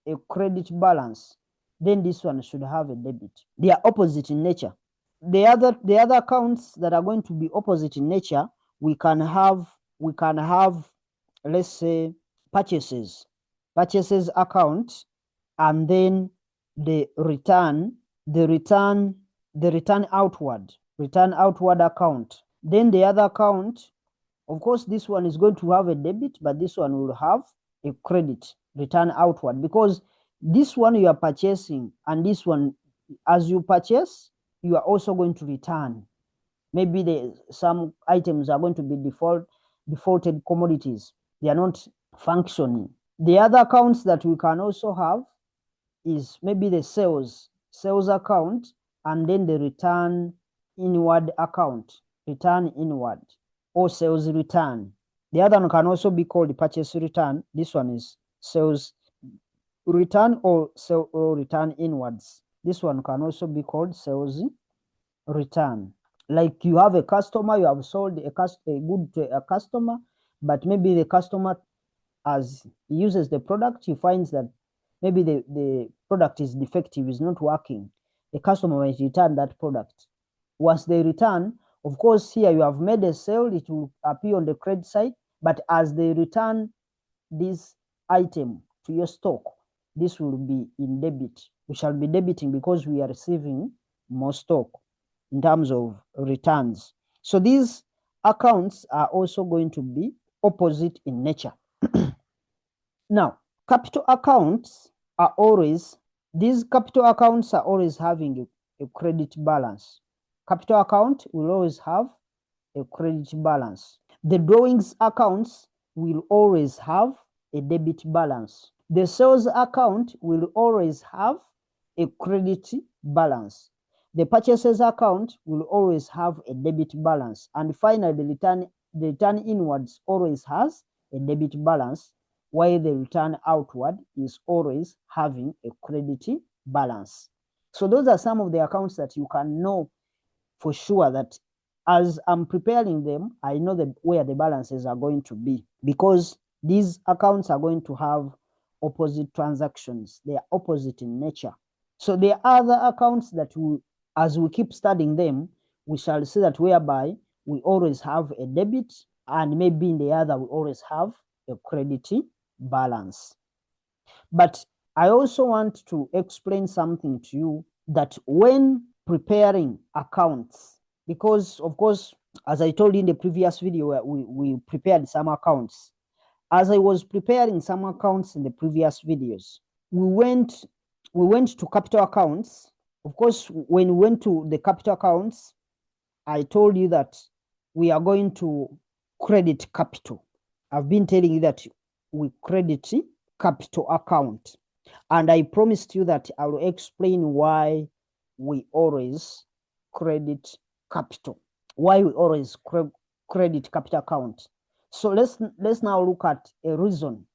Speaker 1: a credit balance, then this one should have a debit. They are opposite in nature. The other accounts that are going to be opposite in nature, we can have, let's say, purchases account, and then the return the return outward account. Then the other account, of course, this one is going to have a debit, but this one will have a credit, return outward, because this one you are purchasing and this one, as you purchase, you are also going to return. Maybe some items are going to be defaulted commodities. They are not functioning. The other accounts that we can also have is maybe the sales account, and then the return inward account, or sales return. The other one can also be called purchase return. This one is sales return or return inwards. This one can also be called sales return. Like you have a customer, you have sold a good to a customer, but maybe the customer, as he uses the product, he finds that maybe the product is defective, is not working. The customer might return that product. Once they return, of course, here you have made a sale, it will appear on the credit side, but as they return this item to your stock, this will be in debit. We shall be debiting because we are receiving more stock in terms of returns. So these accounts are also going to be opposite in nature. Now, capital accounts are always, these capital accounts are always having a credit balance. Capital account will always have a credit balance. The drawings accounts will always have a debit balance. The sales account will always have a credit balance. The purchases account will always have a debit balance. And finally, the return inwards always has a debit balance, while the return outward is always having a credit balance. So those are some of the accounts that you can know for sure that as I'm preparing them, I know that where the balances are going to be, because these accounts are going to have opposite transactions. They are opposite in nature. So there are other accounts that as we keep studying them, we shall see that whereby we always have a debit, and maybe in the other we always have a credit balance. But I also want to explain something to you, that when preparing accounts, because of course, as I told you in the previous video, we prepared some accounts. As I was preparing some accounts in the previous videos, we went to capital accounts. Of course, when we went to the capital accounts, I told you that we are going to credit capital. I've been telling you that we credit capital account, and I promised you that I will explain why we always credit capital, why we always credit capital account. So let's now look at a reason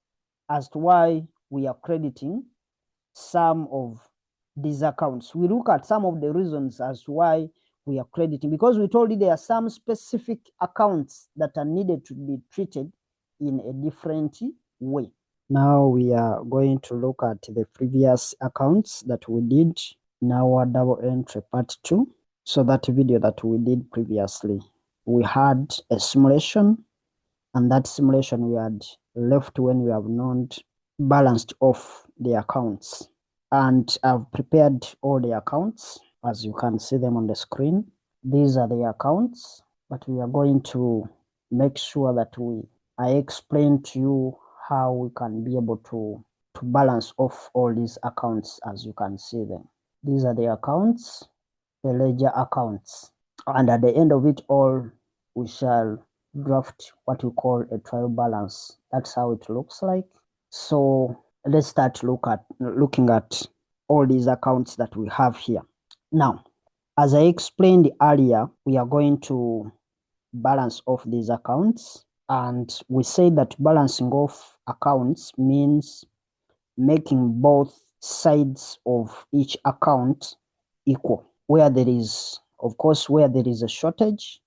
Speaker 1: as to why we are crediting some of these accounts. We look at some of the reasons as to why we are crediting, because we told you there are some specific accounts that are needed to be treated in a different way. Now we are going to look at the previous accounts that we did in our double entry part 2. So that video that we did previously, we had a simulation, and that simulation we had left when we have not balanced off the accounts. And I've prepared all the accounts, as you can see them on the screen. These are the accounts, but we are going to make sure that I explain to you how we can be able to balance off all these accounts as you can see them. These are the accounts, the ledger accounts. And at the end of it all, we shall draft what we call a trial balance. That's how it looks like. So let's start looking at all these accounts that we have here. Now, as I explained earlier, we are going to balance off these accounts, and we say that balancing off accounts means making both sides of each account equal. Where there is, of course, where there is a shortage,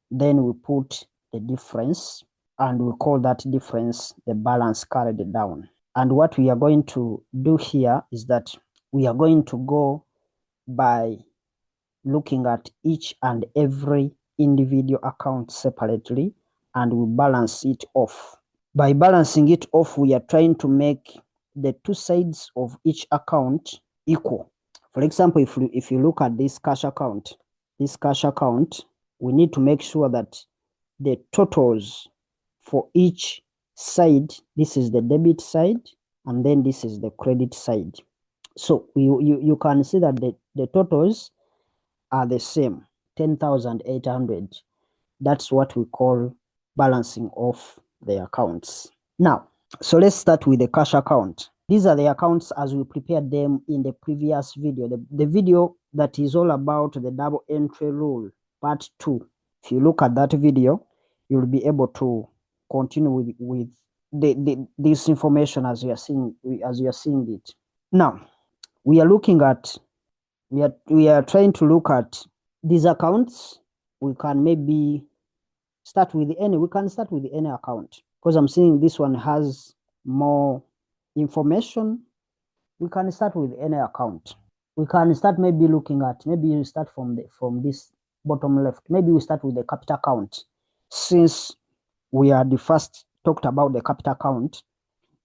Speaker 1: then we put the difference, and we call that difference the balance carried down. And what we are going to do here is that we are going to go by looking at each and every individual account separately, and we balance it off. By balancing it off, we are trying to make the two sides of each account equal. For example, if you look at this cash account, we need to make sure that the totals for each side, this is the debit side, and then this is the credit side. So you can see that the totals are the same, 10,800. That's what we call balancing off the accounts. Now, so let's start with the cash account. These are the accounts as we prepared them in the previous video, the video that is all about the double entry rule, part 2. If you look at that video, you'll be able to continue with this information as you are seeing it. Now, we are trying to look at these accounts. We can maybe start with any account, because I'm seeing this one has more information. We can start with any account. We can start maybe looking at, maybe you start from this bottom left. Maybe we start with the capital account. Since we are the first talked about the capital account,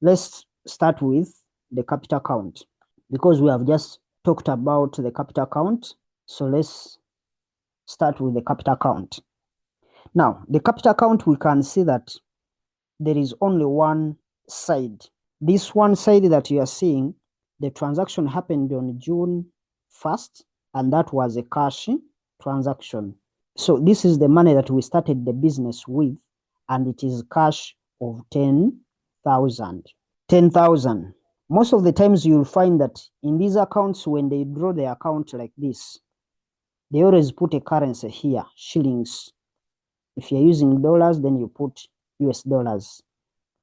Speaker 1: let's start with the capital account, because we have just talked about the capital account. So let's start with the capital account. Now, the capital account, we can see that there is only one side. This one side that you are seeing, the transaction happened on June 1st, and that was a cash transaction. So this is the money that we started the business with, and it is cash of 10,000. 10,000. Most of the times you'll find that in these accounts, when they draw the account like this, they always put a currency here, shillings. If you're using dollars, then you put US dollars,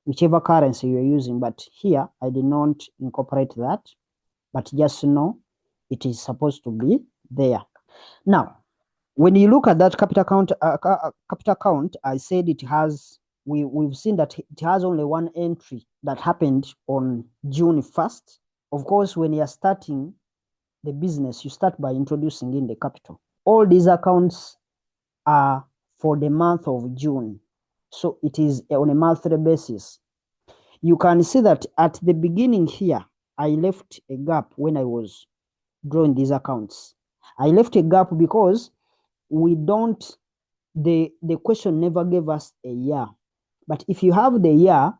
Speaker 1: whichever currency you're using. But here, I did not incorporate that, but just know it is supposed to be there. Now, when you look at that capital account, I said it has, we've seen that it has only one entry that happened on June 1st. Of course, when you're starting the business, you start by introducing in the capital. All these accounts are for the month of June. So it is on a monthly basis. You can see that at the beginning here, I left a gap when I was drawing these accounts. I left a gap because we don't, the question never gave us a year. But if you have the year,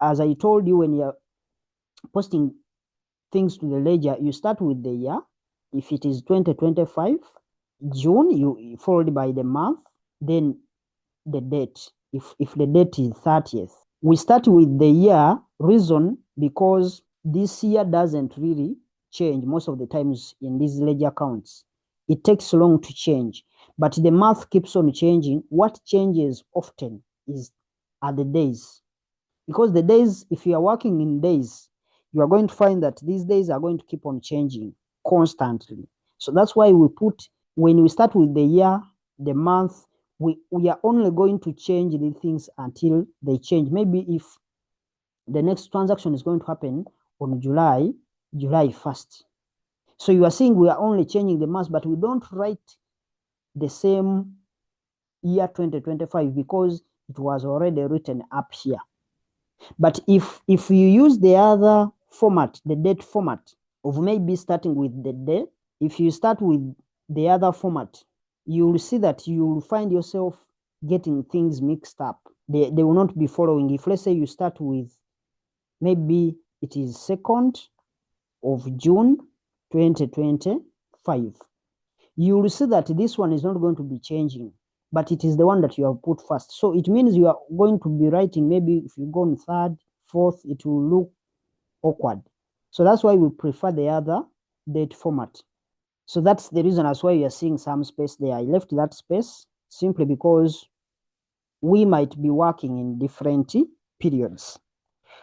Speaker 1: as I told you, when you're posting things to the ledger, you start with the year. If it is 2025, June, you followed by the month, then the date. If the date is 30th, we start with the year. Reason, because this year doesn't really change most of the times in these ledger accounts. It takes long to change, but the month keeps on changing. What changes often are the days, because the days, if you are working in days, you are going to find that these days are going to keep on changing constantly. So that's why we put, when we start with the year, the month, we are only going to change the things until they change. Maybe if the next transaction is going to happen on July 1st. So you are seeing we are only changing the month, but we don't write the same year 2025 because it was already written up here. But if you use the other format, the date format of maybe starting with the day, if you start with the other format, you will see that you will find yourself getting things mixed up. They will not be following. If let's say you start with, maybe it is 2nd of June 2025, you will see that this one is not going to be changing, but it is the one that you have put first. So it means you are going to be writing, maybe if you go on 3rd, 4th, it will look awkward. So that's why we prefer the other date format. So that's the reason as why you are seeing some space there. I left that space simply because we might be working in different periods.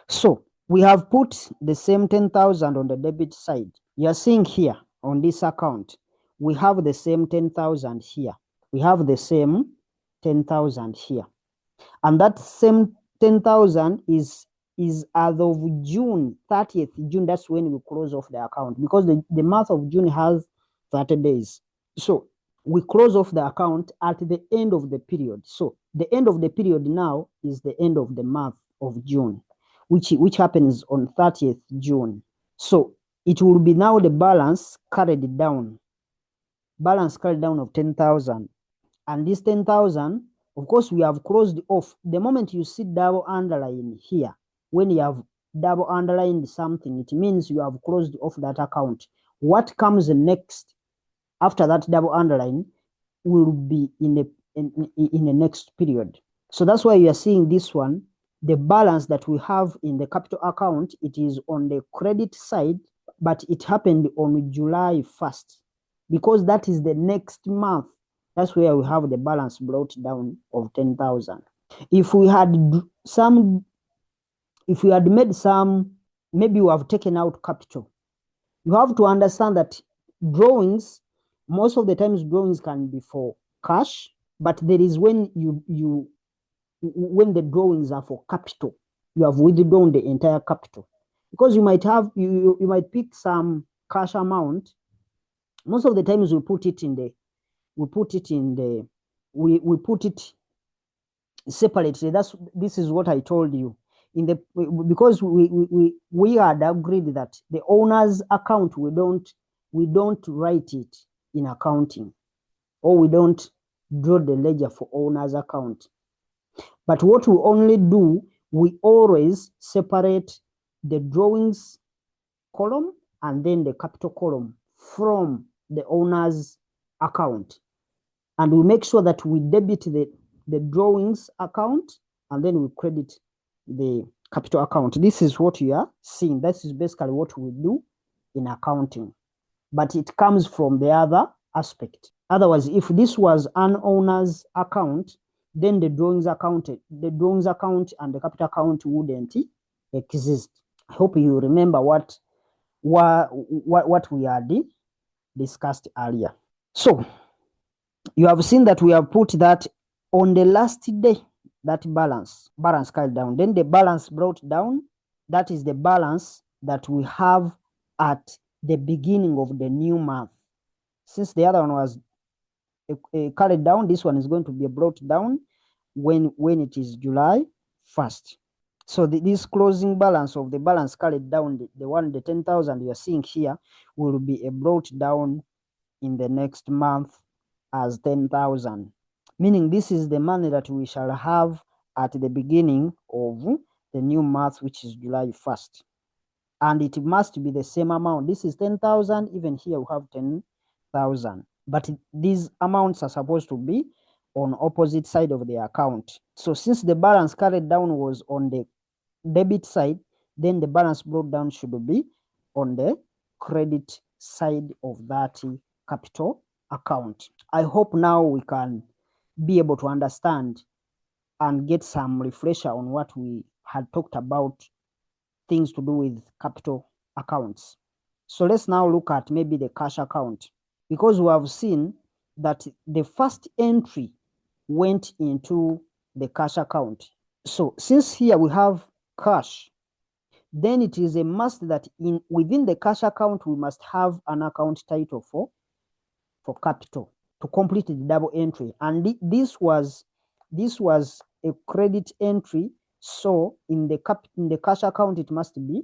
Speaker 1: So we have put the same 10,000 on the debit side. You are seeing here on this account, we have the same 10,000 here. We have the same 10,000 here. And that same 10,000 is as of June 30th June. That's when we close off the account, because the month of June has 30 days. So we close off the account at the end of the period. So the end of the period now is the end of the month of June, which happens on 30th June. So it will be now the balance carried down. Balance carried down of 10,000. And this 10,000, of course, we have closed off. The moment you see double underline here, when you have double underlined something, it means you have closed off that account. What comes next after that double underline will be in the next period. So that's why you are seeing this one. The balance that we have in the capital account, it is on the credit side, but it happened on July 1st, because that is the next month. That's where we have the balance brought down of 10,000. If we had made some, maybe we have taken out capital. You have to understand that drawings, most of the times drawings can be for cash, but there is when when the drawings are for capital, you have withdrawn the entire capital, because you might have you might pick some cash amount. Most of the times we put it separately. This is what I told you because we had agreed that the owner's account, we don't write it in accounting, or we don't draw the ledger for owner's account. But what we only do, we always separate the drawings column and then the capital column from the owner's account. And we make sure that we debit the drawings account and then we credit the capital account. This is what you are seeing. This is basically what we do in accounting. But it comes from the other aspect. Otherwise, if this was an owner's account, then the drawings account and the capital account wouldn't exist. I hope you remember what we had discussed earlier. So you have seen that we have put that on the last day, that balance carried down. Then the balance brought down, that is the balance that we have at the beginning of the new month. Since the other one was carried down, this one is going to be brought down when it is July 1st. So this closing balance of the balance carried down, the 10,000 you are seeing here, will be brought down in the next month as 10,000. Meaning this is the money that we shall have at the beginning of the new month, which is July 1st. And it must be the same amount. This is 10,000, even here we have 10,000. But these amounts are supposed to be on opposite side of the account. So since the balance carried down was on the debit side, then the balance brought down should be on the credit side of that capital account. I hope now we can be able to understand and get some refresher on what we had talked about, things to do with capital accounts. So let's now look at maybe the cash account, because we have seen that the first entry went into the cash account. So since here we have cash, then it is a must that within the cash account we must have an account title for capital to complete the double entry. And this was a credit entry, so in the cash account it must be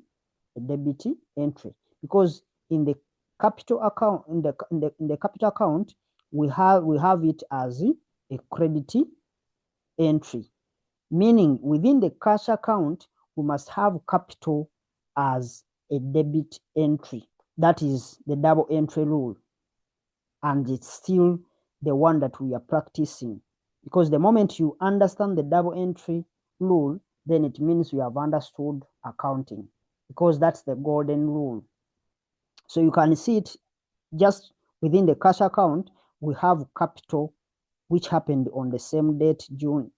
Speaker 1: a debit entry, because in the capital account, in the capital account, we have it as a credit entry, meaning within the cash account we must have capital as a debit entry. That is the double entry rule, and it's still the one that we are practicing, because the moment you understand the double entry rule, then it means you have understood accounting, because that's the golden rule. So you can see it just within the cash account, we have capital which happened on the same date, June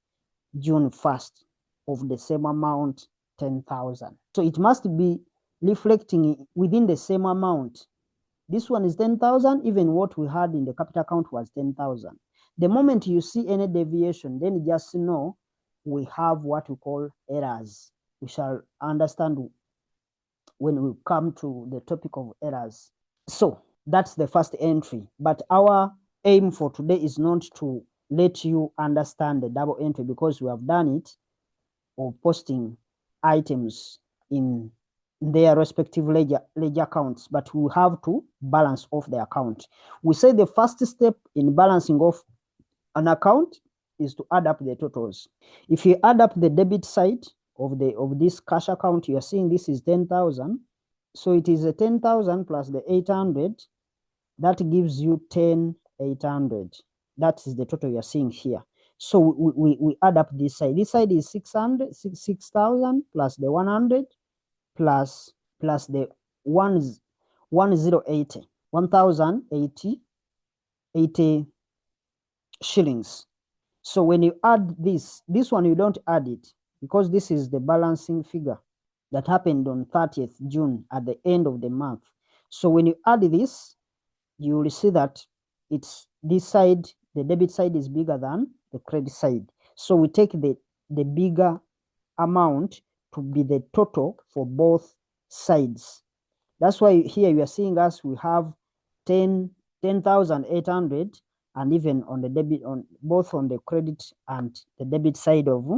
Speaker 1: 1st, of the same amount, 10,000. So it must be reflecting within the same amount. This one is 10,000, even what we had in the capital account was 10,000. The moment you see any deviation, then you just know we have what we call errors. We shall understand when we come to the topic of errors. So that's the first entry. But our aim for today is not to let you understand the double entry, because we have done it, or posting items in their respective ledger accounts, but we have to balance off the account. We say the first step in balancing off an account is to add up the totals. If you add up the debit side of this cash account, you are seeing this is 10,000. So it is a 10,000 plus the 800. That gives you 10,800. That is the total you are seeing here. So we add up this side. This side is 6,000 plus the 100 plus the 1,080 shillings. So when you add this one you don't add it because this is the balancing figure that happened on 30th June at the end of the month. So when you add this, you will see that it's this side, the debit side is bigger than the credit side. So we take the bigger amount to be the total for both sides. That's why here you are seeing us, we have 10,800, and even on the debit, on both on the credit and the debit side of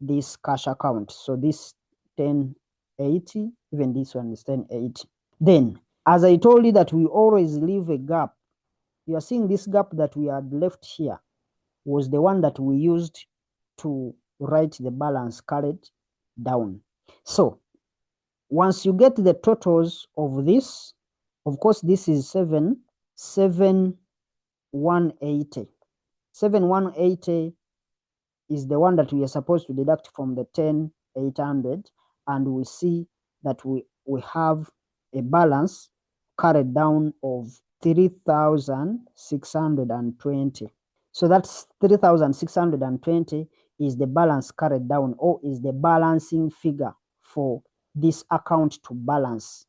Speaker 1: this cash account. So this 1080, even this one is 1080. Then, as I told you that we always leave a gap, you are seeing this gap that we had left here was the one that we used to write the balance carried down. So once you get the totals of this, of course, this is 7,180. 7,180 is the one that we are supposed to deduct from the 10,800, and we see that we have a balance carried down of 3,620. So that's 3,620 is the balance carried down, or is the balancing figure for this account to balance.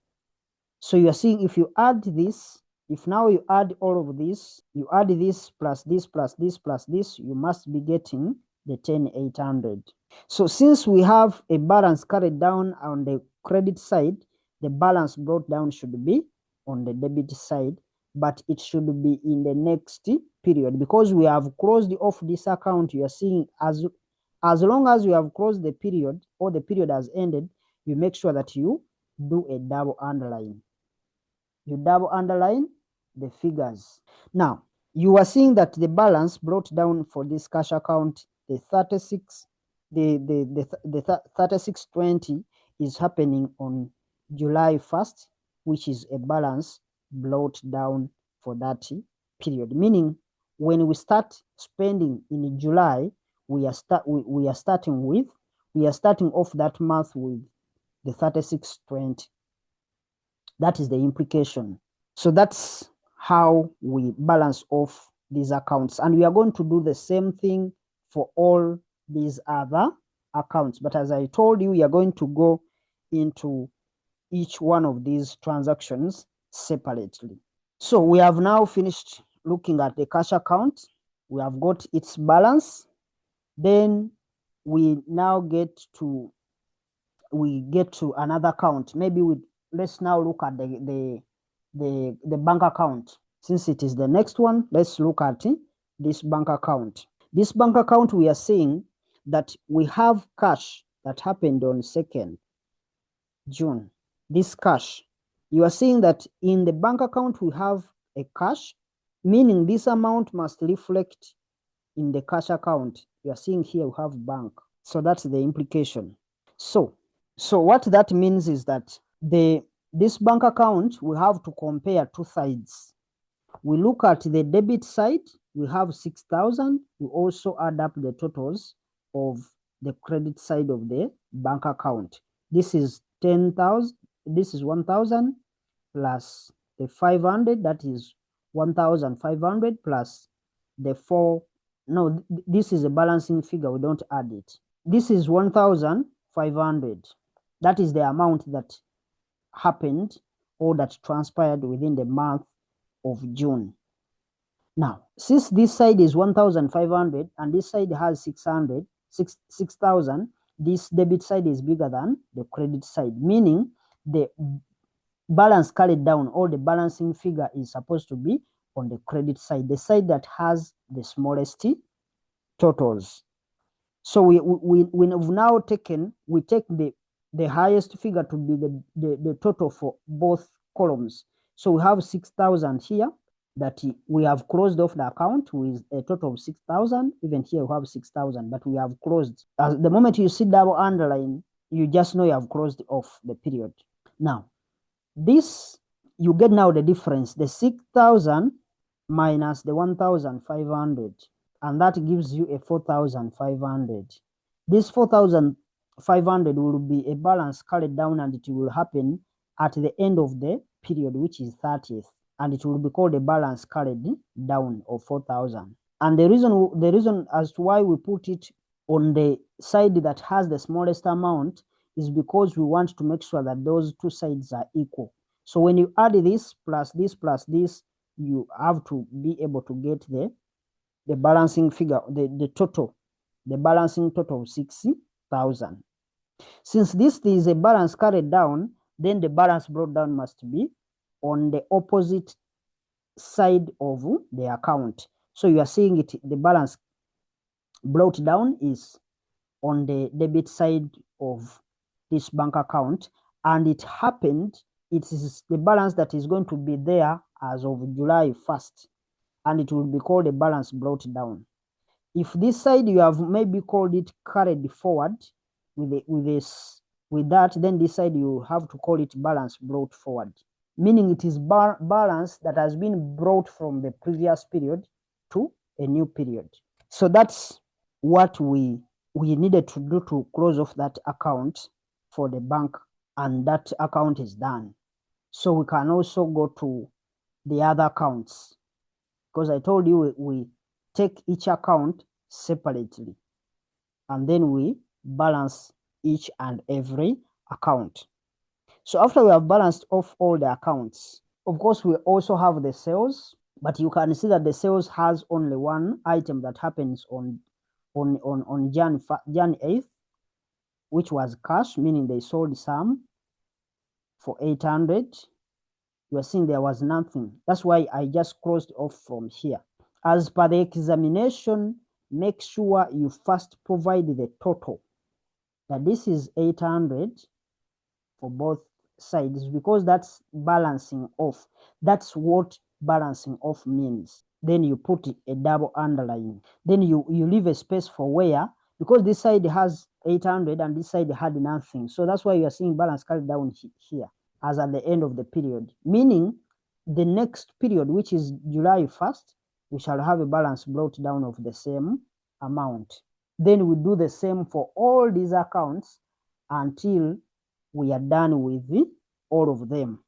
Speaker 1: So you are seeing, if you add this, if now you add all of this, you add this plus this plus this plus this, you must be getting the 10,800. So since we have a balance carried down on the credit side, the balance brought down should be on the debit side, but it should be in the next period, because we have closed off this account. You are seeing, as long as you have closed the period or the period has ended, you make sure that you do a double underline. You double underline the figures. Now, you are seeing that the balance brought down for this cash account, the 3620 is happening on July 1st, which is a balance brought down for that period. Meaning, when we start spending in July, we are starting off that month with the 3620. That is the implication. So that's how we balance off these accounts. And we are going to do the same thing for all these other accounts. But as I told you, we are going to go into each one of these transactions separately. So we have now finished looking at the cash account. We have got its balance. Then we now get to another account. Maybe let's now look at the bank account. Since it is the next one, let's look at this bank account. This bank account, we are seeing that we have cash that happened on 2nd June. This cash, you are seeing that in the bank account we have a cash, meaning this amount must reflect in the cash account. You are seeing here we have bank. So that's the implication. So what that means is that this bank account, we have to compare two sides. We look at the debit side, we have 6,000. We also add up the totals of the credit side of the bank account. This is 10,000, this is 1,000 plus the 500, that is 1,500 plus the 4. No, this is a balancing figure, we don't add it. This is 1,500. That is the amount that happened or that transpired within the month of June. Now, since this side is 1,500 and this side has 6,000, this debit side is bigger than the credit side, meaning the balance carried down or the balancing figure is supposed to be on the credit side, the side that has the smallest totals. So we've now taken, we take the the highest figure to be the total for both columns. So we have 6,000 here that we have closed off the account with a total of 6,000. Even here we have 6,000, but we have closed. As the moment you see double underline, you just know you have closed off the period. Now, this, you get now the difference, the 6,000 minus the 1,500, and that gives you a 4,500. This 4,500 will be a balance carried down, and it will happen at the end of the period, which is 30th, and it will be called a balance carried down of 4,000. And the reason as to why we put it on the side that has the smallest amount is because we want to make sure that those two sides are equal. So when you add this plus this plus this, you have to be able to get the balancing figure, the balancing total of 60,000. Since this is a balance carried down, then the balance brought down must be on the opposite side of the account. So you are seeing it, the balance brought down is on the debit side of this bank account, and it happened, it is the balance that is going to be there as of July 1st, and it will be called a balance brought down. If this side you have maybe called it carried forward with that, then this side you have to call it balance brought forward, meaning it is balance that has been brought from the previous period to a new period. So that's what we needed to do to close off that account for the bank, and that account is done. So we can also go to the other accounts, because I told you we take each account separately, and then we balance each and every account. So after we have balanced off all the accounts, of course, we also have the sales, but you can see that the sales has only one item that happens on Jan 8th, which was cash, meaning they sold some for 800. You are seeing there was nothing. That's why I just closed off from here. As per the examination, make sure you first provide the total. That this is 800 for both sides, because that's balancing off. That's what balancing off means. Then you put a double underline. Then you leave a space for where, because this side has 800 and this side had nothing. So that's why you are seeing balance carried down here as at the end of the period, meaning the next period, which is July 1st, we shall have a balance brought down of the same amount. Then we do the same for all these accounts until we are done with all of them.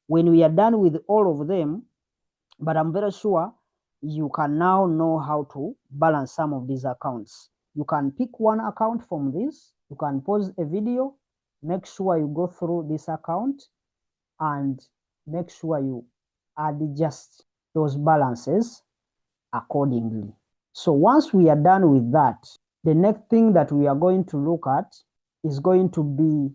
Speaker 1: When we are done with all of them, but I'm very sure you can now know how to balance some of these accounts. You can pick one account from this, you can pause a video, make sure you go through this account and make sure you adjust those balances accordingly. So once we are done with that, the next thing that we are going to look at is going to be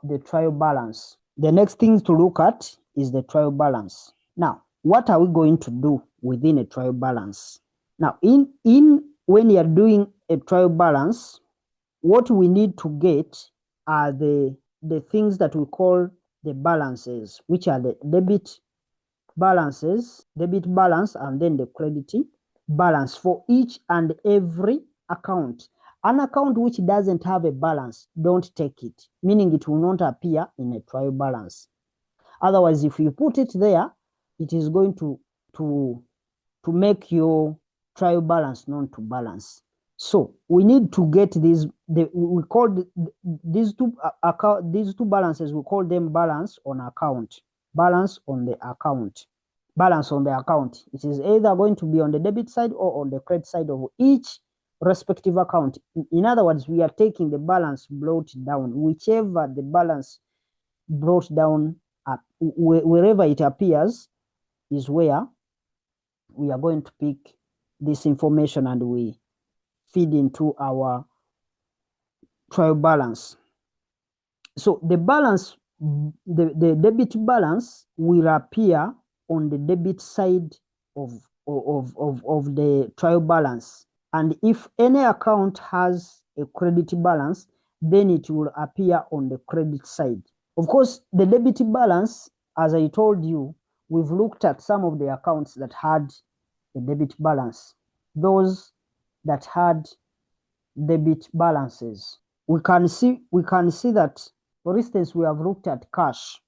Speaker 1: the trial balance. The next thing to look at is the trial balance. Now, what are we going to do within a trial balance? Now, when you are doing a trial balance, what we need to get are the things that we call the balances, which are the debit balance, and then the credit balance for each and every account. An account which doesn't have a balance, don't take it, meaning it will not appear in a trial balance. Otherwise, if you put it there, it is going to make your trial balance non to balance. So we need to get these. We call these two balances. We call them balance on account. Balance on the account. Balance on the account. It is either going to be on the debit side or on the credit side of each respective account. In other words, we are taking the balance brought down, whichever the balance brought down, wherever it appears is where we are going to pick this information and we feed into our trial balance. So the balance, the debit balance will appear on the debit side of the trial balance. And if any account has a credit balance, then it will appear on the credit side. Of course, the debit balance, as I told you, we've looked at some of the accounts that had a debit balance. Those that had debit balances, we can see that, for instance, we have looked at cash.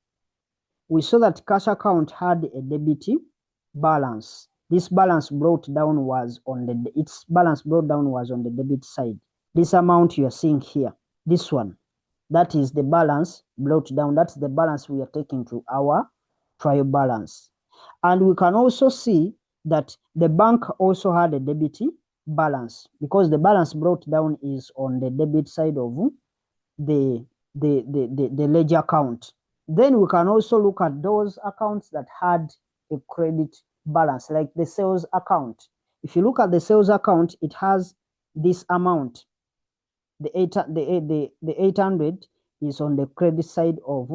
Speaker 1: We saw that cash account had a debit balance. Its balance brought down was on the debit side. This amount you are seeing here, this one, that is the balance brought down. That's the balance we are taking to our trial balance. And we can also see that the bank also had a debit balance, because the balance brought down is on the debit side of the ledger account. Then we can also look at those accounts that had a credit balance, like the sales account. If you look at the sales account, it has this amount. The 800 is on the credit side of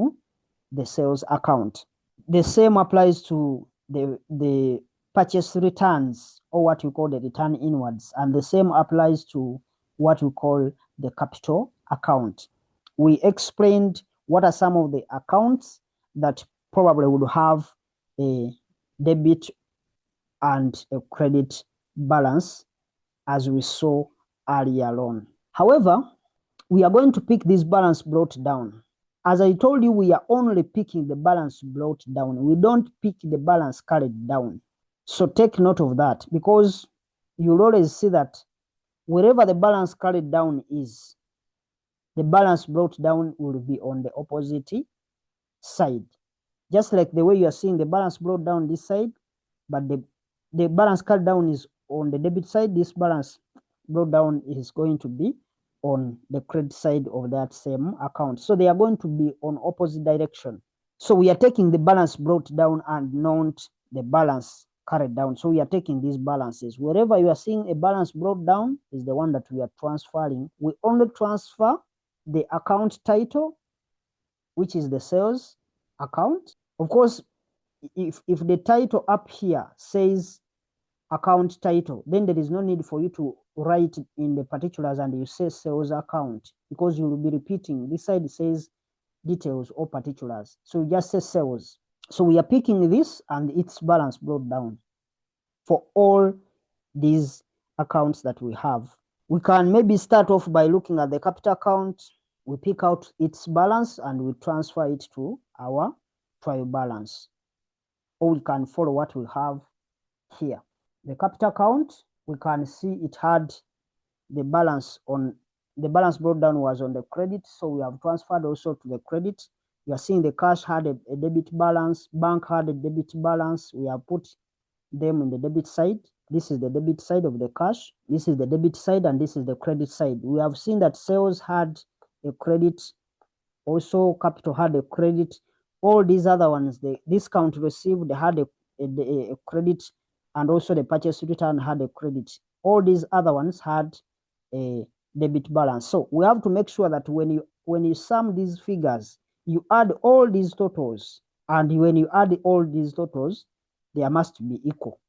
Speaker 1: the sales account. The same applies to the purchase returns, or what we call the return inwards, and the same applies to what we call the capital account. We explained what are some of the accounts that probably would have a debit and a credit balance, as we saw earlier on. However, we are going to pick this balance brought down. As I told you, we are only picking the balance brought down. We don't pick the balance carried down. So take note of that, because you'll always see that wherever the balance carried down is, the balance brought down will be on the opposite side. Just like the way you are seeing the balance brought down this side, but the balance carried down is on the debit side, this balance brought down is going to be on the credit side of that same account. So they are going to be on opposite direction. So we are taking the balance brought down and not the balance carried down. So we are taking these balances. Wherever you are seeing a balance brought down is the one that we are transferring. We only transfer the account title, which is the sales account. Of course, if the title up here says account title, then there is no need for you to write in the particulars and you say sales account, because you will be repeating. This side says details or particulars, so you just say sales. So we are picking this and its balance brought down for all these accounts that we have. We can maybe start off by looking at the capital account. We pick out its balance and we transfer it to our trial balance, or we can follow what we have here. The capital account, we can see it had the balance brought down was on the credit, so we have transferred also to the credit. You are seeing the cash had a debit balance, bank had a debit balance. We have put them in the debit side. This is the debit side of the cash. This is the debit side, and this is the credit side. We have seen that sales had a credit, also capital had a credit. All these other ones, the discount received had a credit, and also the purchase return had a credit. All these other ones had a debit balance. So we have to make sure that when you sum these figures, you add all these totals, and when you add all these totals, they must be equal.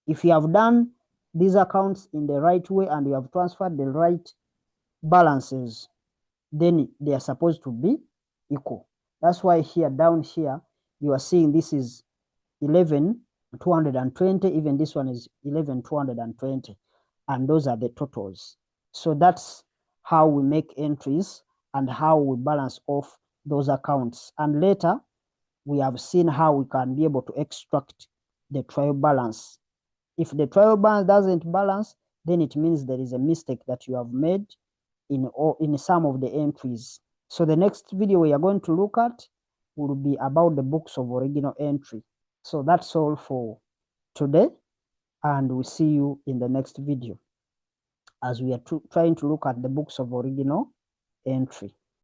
Speaker 1: If you have done these accounts in the right way and you have transferred the right balances, then they are supposed to be equal. That's why here, down here, you are seeing this is 11,220, even this one is 11,220, and those are the totals. So that's how we make entries and how we balance off those accounts. And later, we have seen how we can be able to extract the trial balance. If the trial balance doesn't balance, then it means there is a mistake that you have made in some of the entries. So the next video we are going to look at will be about the books of original entry. So that's all for today, and we'll see you in the next video as we are trying to look at the books of original entry.